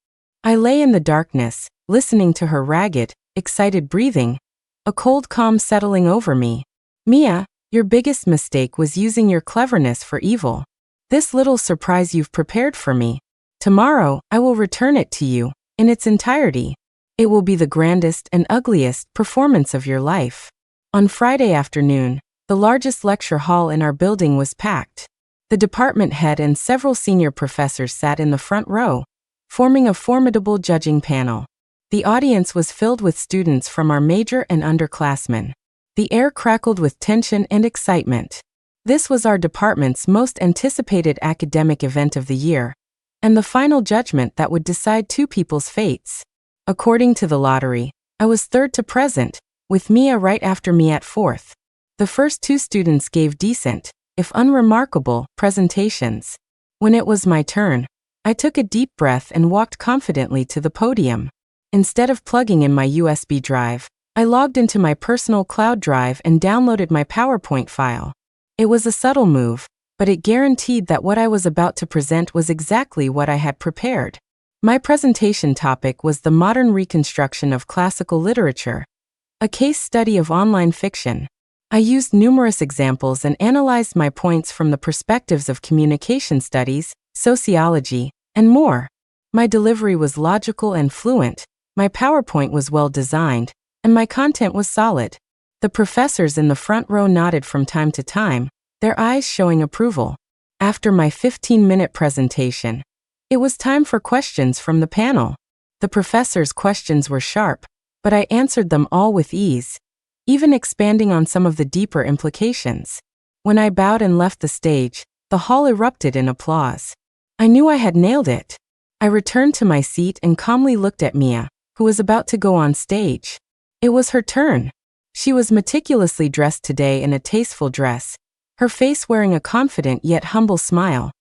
I lay in the darkness, listening to her ragged, excited breathing, a cold calm settling over me. Mia, your biggest mistake was using your cleverness for evil. This little surprise you've prepared for me. Tomorrow, I will return it to you, in its entirety. It will be the grandest and ugliest performance of your life. On Friday afternoon, the largest lecture hall in our building was packed. The department head and several senior professors sat in the front row, forming a formidable judging panel. The audience was filled with students from our major and underclassmen. The air crackled with tension and excitement. This was our department's most anticipated academic event of the year, and the final judgment that would decide two people's fates. According to the lottery, I was third to present, with Mia right after me at fourth. The first two students gave decent, if unremarkable, presentations. When it was my turn, I took a deep breath and walked confidently to the podium. Instead of plugging in my USB drive, I logged into my personal cloud drive and downloaded my PowerPoint file. It was a subtle move, but it guaranteed that what I was about to present was exactly what I had prepared. My presentation topic was the modern reconstruction of classical literature, a case study of online fiction. I used numerous examples and analyzed my points from the perspectives of communication studies, sociology, and more. My delivery was logical and fluent, my PowerPoint was well designed, and my content was solid. The professors in the front row nodded from time to time, their eyes showing approval. After my 15-minute presentation, it was time for questions from the panel. The professors' questions were sharp, but I answered them all with ease, even expanding on some of the deeper implications. When I bowed and left the stage, the hall erupted in applause. I knew I had nailed it. I returned to my seat and calmly looked at Mia, who was about to go on stage. It was her turn. She was meticulously dressed today in a tasteful dress, her face wearing a confident yet humble smile,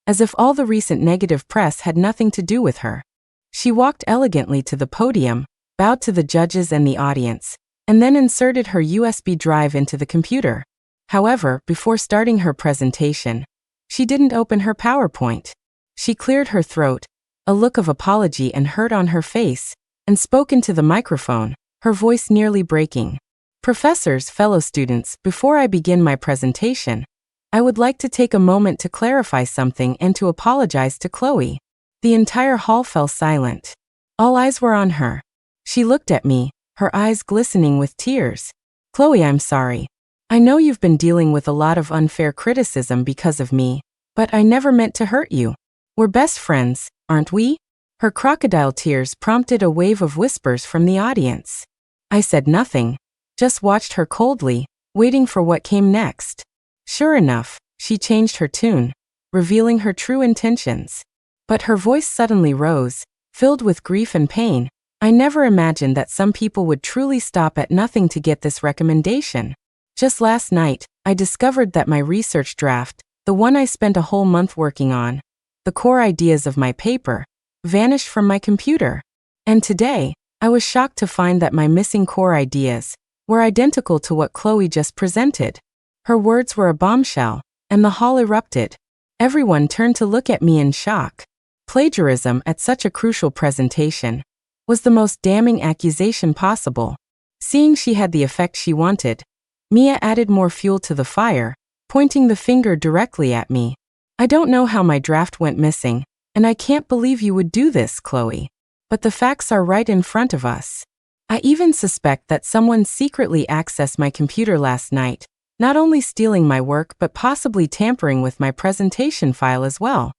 as if all the recent negative press had nothing to do with her. She walked elegantly to the podium, bowed to the judges and the audience, and then inserted her USB drive into the computer. However, before starting her presentation, she didn't open her PowerPoint. She cleared her throat, a look of apology and hurt on her face, and spoke into the microphone, her voice nearly breaking. Professors, fellow students, before I begin my presentation, I would like to take a moment to clarify something and to apologize to Chloe. The entire hall fell silent. All eyes were on her. She looked at me, her eyes glistening with tears. Chloe, I'm sorry. I know you've been dealing with a lot of unfair criticism because of me, but I never meant to hurt you. We're best friends, aren't we? Her crocodile tears prompted a wave of whispers from the audience. I said nothing, just watched her coldly, waiting for what came next. Sure enough, she changed her tune, revealing her true intentions. But her voice suddenly rose, filled with grief and pain. I never imagined that some people would truly stop at nothing to get this recommendation. Just last night, I discovered that my research draft, the one I spent a whole month working on, the core ideas of my paper, vanished from my computer. And today, I was shocked to find that my missing core ideas were identical to what Chloe just presented. Her words were a bombshell, and the hall erupted. Everyone turned to look at me in shock. Plagiarism at such a crucial presentation was the most damning accusation possible. Seeing she had the effect she wanted, Mia added more fuel to the fire, pointing the finger directly at me. I don't know how my draft went missing, and I can't believe you would do this, Chloe. But the facts are right in front of us. I even suspect that someone secretly accessed my computer last night, not only stealing my work but possibly tampering with my presentation file as well.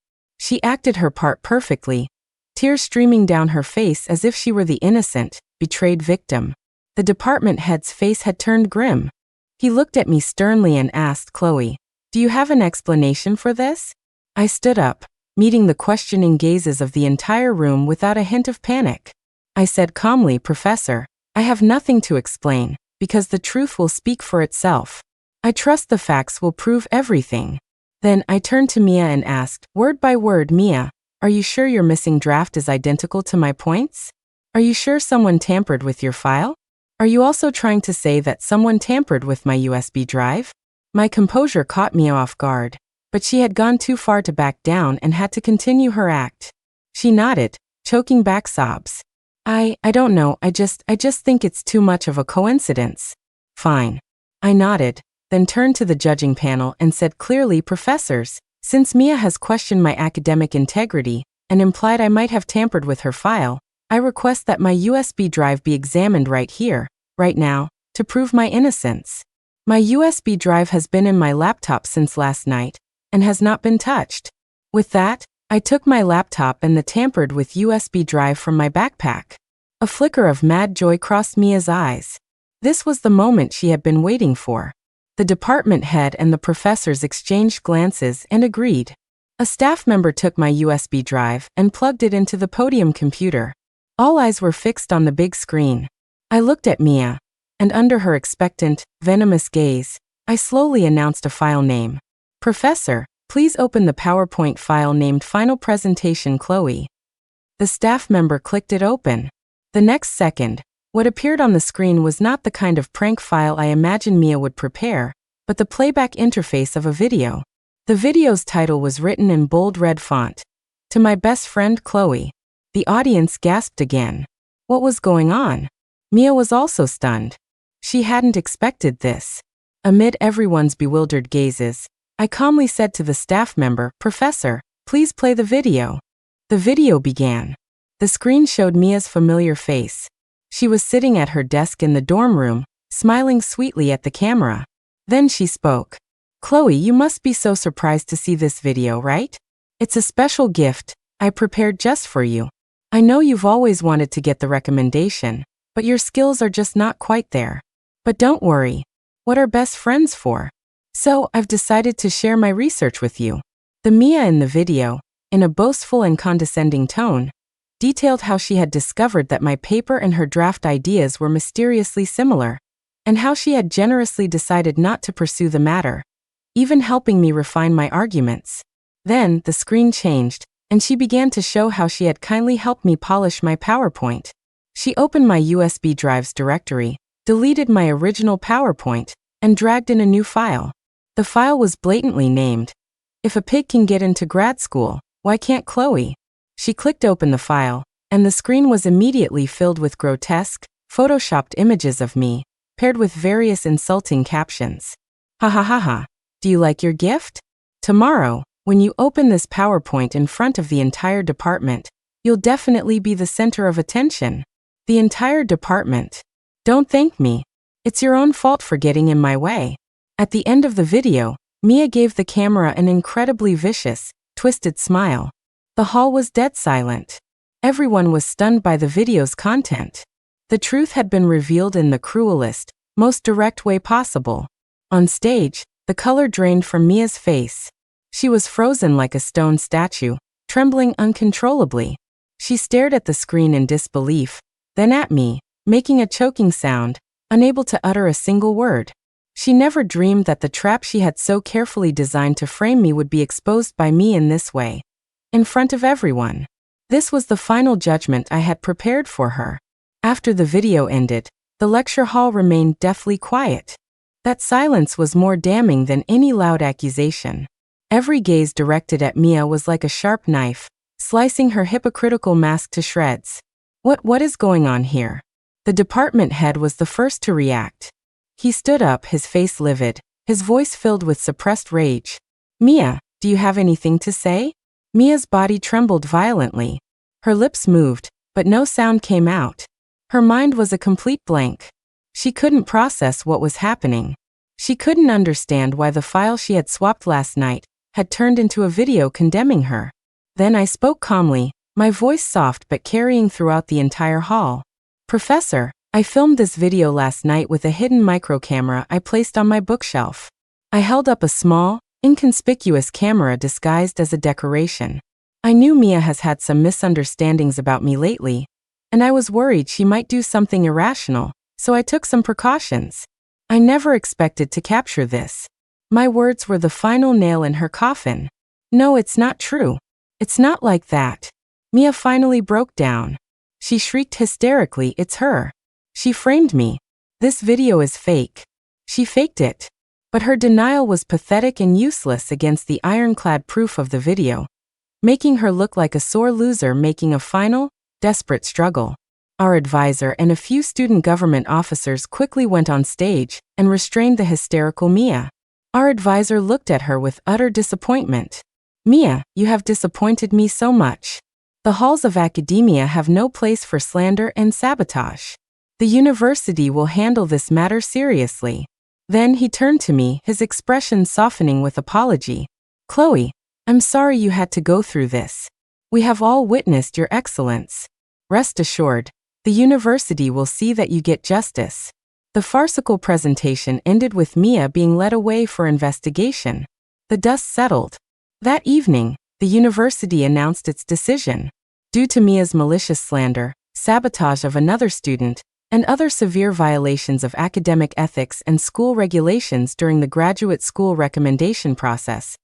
She acted her part perfectly, tears streaming down her face as if she were the innocent, betrayed victim. The department head's face had turned grim. He looked at me sternly and asked, "Chloe, do you have an explanation for this?" I stood up, meeting the questioning gazes of the entire room without a hint of panic. I said calmly, "Professor, I have nothing to explain, because the truth will speak for itself. I trust the facts will prove everything." Then I turned to Mia and asked, word by word, "Mia, are you sure your missing draft is identical to my points? Are you sure someone tampered with your file? Are you also trying to say that someone tampered with my USB drive?" My composure caught Mia off guard, but she had gone too far to back down and had to continue her act. She nodded, choking back sobs. I don't know, I just think it's too much of a coincidence." "Fine." I nodded, then turned to the judging panel and said clearly, "Professors, since Mia has questioned my academic integrity and implied I might have tampered with her file, I request that my USB drive be examined right here, right now, to prove my innocence. My USB drive has been in my laptop since last night and has not been touched." With that, I took my laptop and the tampered with USB drive from my backpack. A flicker of mad joy crossed Mia's eyes. This was the moment she had been waiting for. The department head and the professors exchanged glances and agreed. A staff member took my USB drive and plugged it into the podium computer. All eyes were fixed on the big screen. I looked at Mia, and under her expectant, venomous gaze, I slowly announced a file name. "Professor, please open the PowerPoint file named Final Presentation Chloe." The staff member clicked it open. The next second, what appeared on the screen was not the kind of prank file I imagined Mia would prepare, but the playback interface of a video. The video's title was written in bold red font, "To my best friend Chloe." The audience gasped again. What was going on? Mia was also stunned. She hadn't expected this. Amid everyone's bewildered gazes, I calmly said to the staff member, "Professor, please play the video." The video began. The screen showed Mia's familiar face. She was sitting at her desk in the dorm room, smiling sweetly at the camera. Then she spoke. "Chloe, you must be so surprised to see this video, right? It's a special gift I prepared just for you. I know you've always wanted to get the recommendation, but your skills are just not quite there. But don't worry. What are best friends for? So I've decided to share my research with you." The Mia in the video, in a boastful and condescending tone, detailed how she had discovered that my paper and her draft ideas were mysteriously similar, and how she had generously decided not to pursue the matter, even helping me refine my arguments. Then the screen changed, and she began to show how she had kindly helped me polish my PowerPoint. She opened my USB drive's directory, deleted my original PowerPoint, and dragged in a new file. The file was blatantly named, "If a pig can get into grad school, why can't Chloe?" She clicked open the file, and the screen was immediately filled with grotesque, photoshopped images of me, paired with various insulting captions. "Ha ha ha ha. Do you like your gift? Tomorrow, when you open this PowerPoint in front of the entire department, you'll definitely be the center of attention. The entire department. Don't thank me. It's your own fault for getting in my way." At the end of the video, Mia gave the camera an incredibly vicious, twisted smile. The hall was dead silent. Everyone was stunned by the video's content. The truth had been revealed in the cruelest, most direct way possible. On stage, the color drained from Mia's face. She was frozen like a stone statue, trembling uncontrollably. She stared at the screen in disbelief, then at me, making a choking sound, unable to utter a single word. She never dreamed that the trap she had so carefully designed to frame me would be exposed by me in this way, in front of everyone. This was the final judgment I had prepared for her. After the video ended, the lecture hall remained deathly quiet. That silence was more damning than any loud accusation. Every gaze directed at Mia was like a sharp knife, slicing her hypocritical mask to shreds. What is going on here?" The department head was the first to react. He stood up, his face livid, his voice filled with suppressed rage. "Mia, do you have anything to say?" Mia's body trembled violently. Her lips moved, but no sound came out. Her mind was a complete blank. She couldn't process what was happening. She couldn't understand why the file she had swapped last night had turned into a video condemning her. Then I spoke calmly, my voice soft but carrying throughout the entire hall. Professor, I filmed this video last night with a hidden micro camera I placed on my bookshelf. I held up a small, inconspicuous camera disguised as a decoration. I knew Mia has had some misunderstandings about me lately, and I was worried she might do something irrational, so I took some precautions. I never expected to capture this. My words were the final nail in her coffin. No, it's not true. It's not like that. Mia finally broke down. She shrieked hysterically, it's her. She framed me. This video is fake. She faked it. But her denial was pathetic and useless against the ironclad proof of the video, making her look like a sore loser making a final, desperate struggle. Our advisor and a few student government officers quickly went on stage and restrained the hysterical Mia. Our advisor looked at her with utter disappointment. Mia, you have disappointed me so much. The halls of academia have no place for slander and sabotage. The university will handle this matter seriously. Then he turned to me, his expression softening with apology. Chloe, I'm sorry you had to go through this. We have all witnessed your excellence. Rest assured, the university will see that you get justice. The farcical presentation ended with Mia being led away for investigation. The dust settled. That evening, the university announced its decision. Due to Mia's malicious slander, sabotage of another student, and other severe violations of academic ethics and school regulations during the graduate school recommendation process,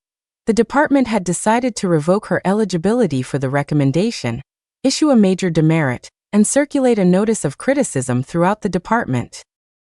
the department had decided to revoke her eligibility for the recommendation, issue a major demerit, and circulate a notice of criticism throughout the department.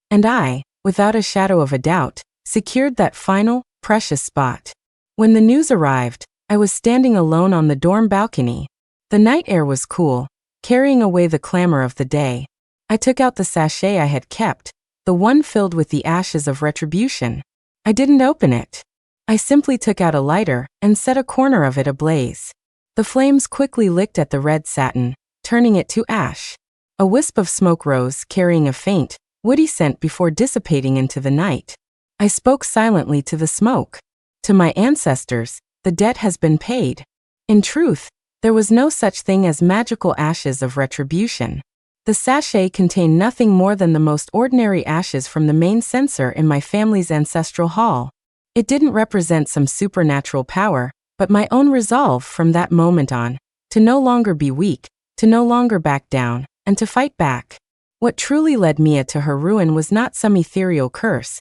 And I, without a shadow of a doubt, secured that final, precious spot. When the news arrived, I was standing alone on the dorm balcony. The night air was cool, carrying away the clamor of the day. I took out the sachet I had kept, the one filled with the ashes of retribution. I didn't open it. I simply took out a lighter and set a corner of it ablaze. The flames quickly licked at the red satin, turning it to ash. A wisp of smoke rose, carrying a faint, woody scent before dissipating into the night. I spoke silently to the smoke. To my ancestors, the debt has been paid. In truth, there was no such thing as magical ashes of retribution. The sachet contained nothing more than the most ordinary ashes from the main censer in my family's ancestral hall. It didn't represent some supernatural power, but my own resolve from that moment on, to no longer be weak, to no longer back down, and to fight back. What truly led Mia to her ruin was not some ethereal curse,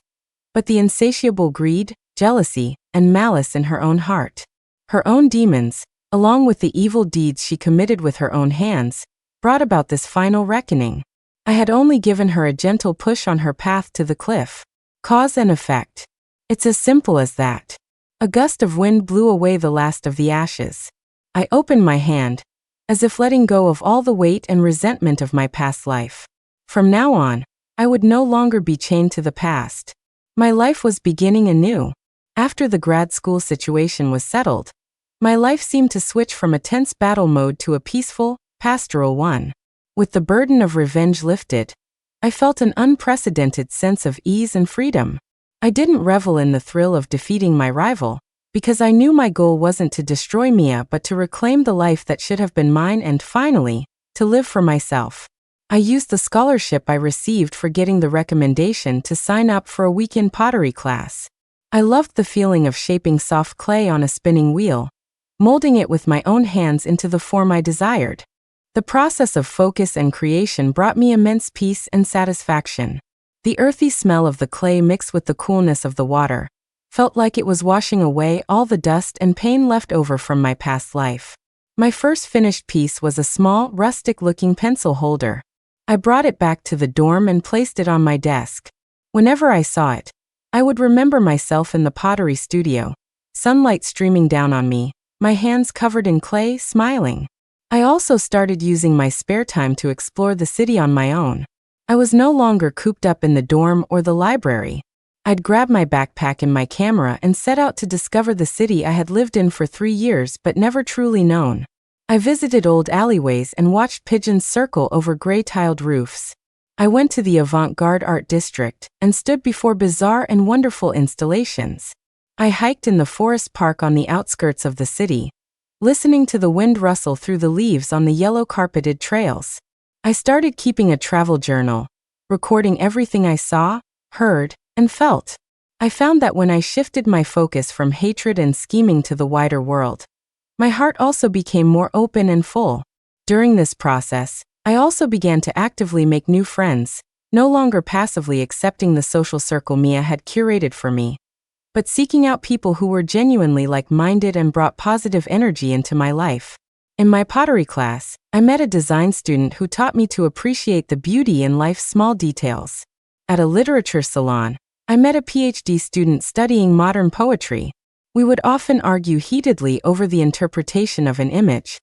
but the insatiable greed, jealousy, and malice in her own heart. Her own demons, along with the evil deeds she committed with her own hands, brought about this final reckoning. I had only given her a gentle push on her path to the cliff. Cause and effect. It's as simple as that. A gust of wind blew away the last of the ashes. I opened my hand, as if letting go of all the weight and resentment of my past life. From now on, I would no longer be chained to the past. My life was beginning anew. After the grad school situation was settled, my life seemed to switch from a tense battle mode to a peaceful, pastoral one. With the burden of revenge lifted, I felt an unprecedented sense of ease and freedom. I didn't revel in the thrill of defeating my rival, because I knew my goal wasn't to destroy Mia but to reclaim the life that should have been mine and, finally, to live for myself. I used the scholarship I received for getting the recommendation to sign up for a weekend pottery class. I loved the feeling of shaping soft clay on a spinning wheel, molding it with my own hands into the form I desired. The process of focus and creation brought me immense peace and satisfaction. The earthy smell of the clay mixed with the coolness of the water felt like it was washing away all the dust and pain left over from my past life. My first finished piece was a small, rustic-looking pencil holder. I brought it back to the dorm and placed it on my desk. Whenever I saw it, I would remember myself in the pottery studio, sunlight streaming down on me, my hands covered in clay, smiling. I also started using my spare time to explore the city on my own. I was no longer cooped up in the dorm or the library. I'd grab my backpack and my camera and set out to discover the city I had lived in for 3 years but never truly known. I visited old alleyways and watched pigeons circle over gray-tiled roofs. I went to the avant-garde art district and stood before bizarre and wonderful installations. I hiked in the forest park on the outskirts of the city, listening to the wind rustle through the leaves on the yellow-carpeted trails. I started keeping a travel journal, recording everything I saw, heard, and felt. I found that when I shifted my focus from hatred and scheming to the wider world, my heart also became more open and full. During this process, I also began to actively make new friends, no longer passively accepting the social circle Mia had curated for me, but seeking out people who were genuinely like-minded and brought positive energy into my life. In my pottery class, I met a design student who taught me to appreciate the beauty in life's small details. At a literature salon, I met a PhD student studying modern poetry. We would often argue heatedly over the interpretation of an image,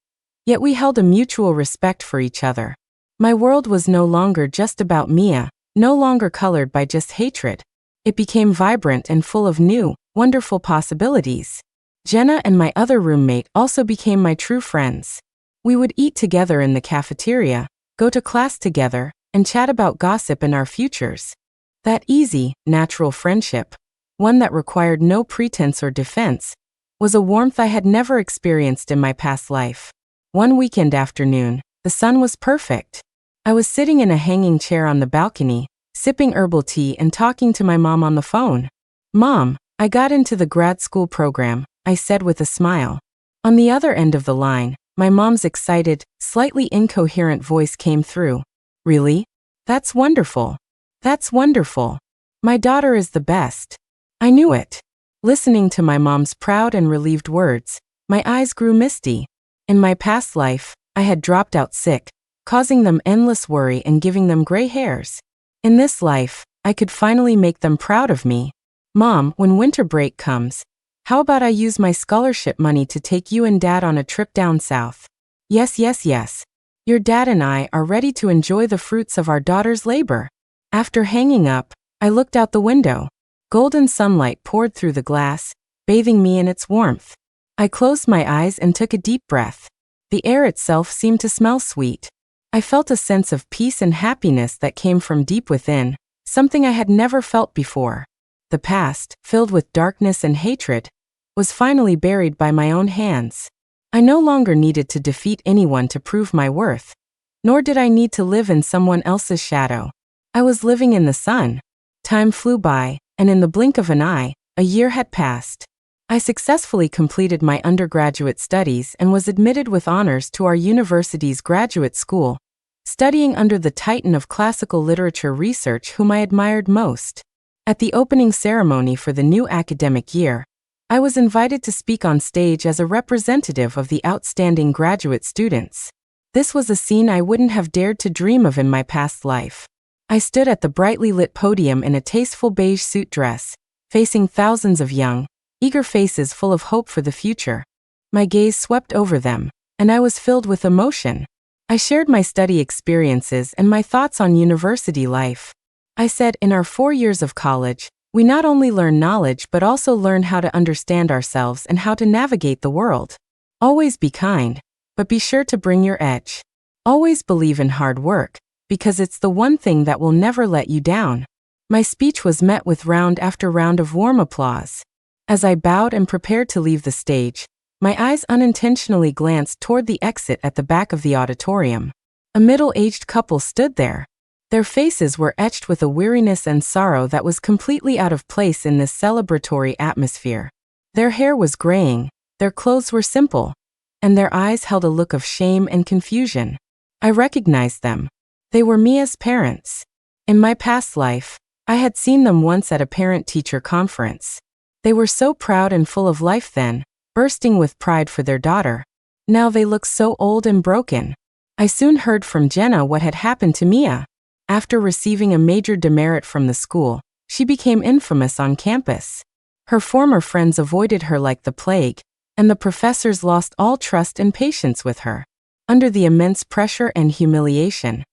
yet we held a mutual respect for each other. My world was no longer just about Mia, no longer colored by just hatred. It became vibrant and full of new, wonderful possibilities. Jenna and my other roommate also became my true friends. We would eat together in the cafeteria, go to class together, and chat about gossip and our futures. That easy, natural friendship, one that required no pretense or defense, was a warmth I had never experienced in my past life. One weekend afternoon, the sun was perfect. I was sitting in a hanging chair on the balcony, sipping herbal tea and talking to my mom on the phone. "Mom, I got into the grad school program," I said with a smile. On the other end of the line, my mom's excited, slightly incoherent voice came through. "Really? That's wonderful. That's wonderful. My daughter is the best." I knew it. Listening to my mom's proud and relieved words, my eyes grew misty. In my past life, I had dropped out sick, causing them endless worry and giving them gray hairs. In this life, I could finally make them proud of me. "Mom, when winter break comes, how about I use my scholarship money to take you and Dad on a trip down south?" "Yes, yes, yes. Your dad and I are ready to enjoy the fruits of our daughter's labor." After hanging up, I looked out the window. Golden sunlight poured through the glass, bathing me in its warmth. I closed my eyes and took a deep breath. The air itself seemed to smell sweet. I felt a sense of peace and happiness that came from deep within, something I had never felt before. The past, filled with darkness and hatred, was finally buried by my own hands. I no longer needed to defeat anyone to prove my worth, nor did I need to live in someone else's shadow. I was living in the sun. Time flew by, and in the blink of an eye, a year had passed. I successfully completed my undergraduate studies and was admitted with honors to our university's graduate school, studying under the titan of classical literature research whom I admired most. At the opening ceremony for the new academic year, I was invited to speak on stage as a representative of the outstanding graduate students. This was a scene I wouldn't have dared to dream of in my past life. I stood at the brightly lit podium in a tasteful beige suit dress, facing thousands of young, eager faces full of hope for the future. My gaze swept over them, and I was filled with emotion. I shared my study experiences and my thoughts on university life. I said, in our 4 years of college, we not only learn knowledge but also learn how to understand ourselves and how to navigate the world. Always be kind, but be sure to bring your edge. Always believe in hard work, because it's the one thing that will never let you down. My speech was met with round after round of warm applause. As I bowed and prepared to leave the stage, my eyes unintentionally glanced toward the exit at the back of the auditorium. A middle-aged couple stood there. Their faces were etched with a weariness and sorrow that was completely out of place in this celebratory atmosphere. Their hair was graying, their clothes were simple, and their eyes held a look of shame and confusion. I recognized them. They were Mia's parents. In my past life, I had seen them once at a parent-teacher conference. They were so proud and full of life then, bursting with pride for their daughter. Now they looked so old and broken. I soon heard from Jenna what had happened to Mia. After receiving a major demerit from the school, she became infamous on campus. Her former friends avoided her like the plague, and the professors lost all trust and patience with her. Under the immense pressure and humiliation,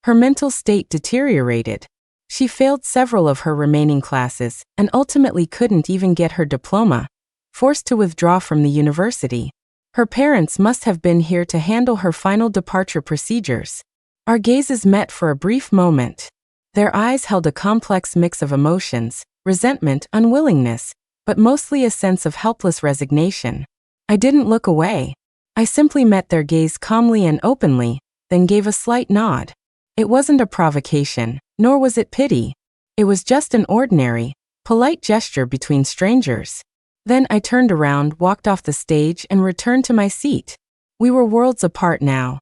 her mental state deteriorated. She failed several of her remaining classes and ultimately couldn't even get her diploma, forced to withdraw from the university. Her parents must have been here to handle her final departure procedures. Our gazes met for a brief moment. Their eyes held a complex mix of emotions, resentment, unwillingness, but mostly a sense of helpless resignation. I didn't look away. I simply met their gaze calmly and openly, then gave a slight nod. It wasn't a provocation, nor was it pity. It was just an ordinary, polite gesture between strangers. Then I turned around, walked off the stage, and returned to my seat. We were worlds apart now.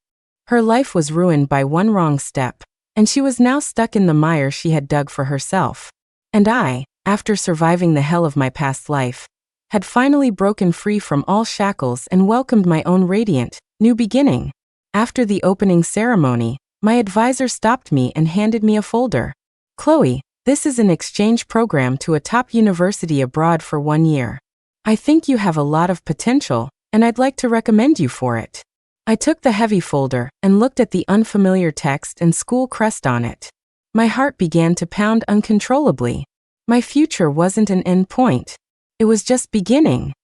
Her life was ruined by one wrong step, and she was now stuck in the mire she had dug for herself. And I, after surviving the hell of my past life, had finally broken free from all shackles and welcomed my own radiant, new beginning. After the opening ceremony, my advisor stopped me and handed me a folder. "Chloe, this is an exchange program to a top university abroad for 1 year. I think you have a lot of potential, and I'd like to recommend you for it." I took the heavy folder and looked at the unfamiliar text and school crest on it. My heart began to pound uncontrollably. My future wasn't an end point. It was just beginning.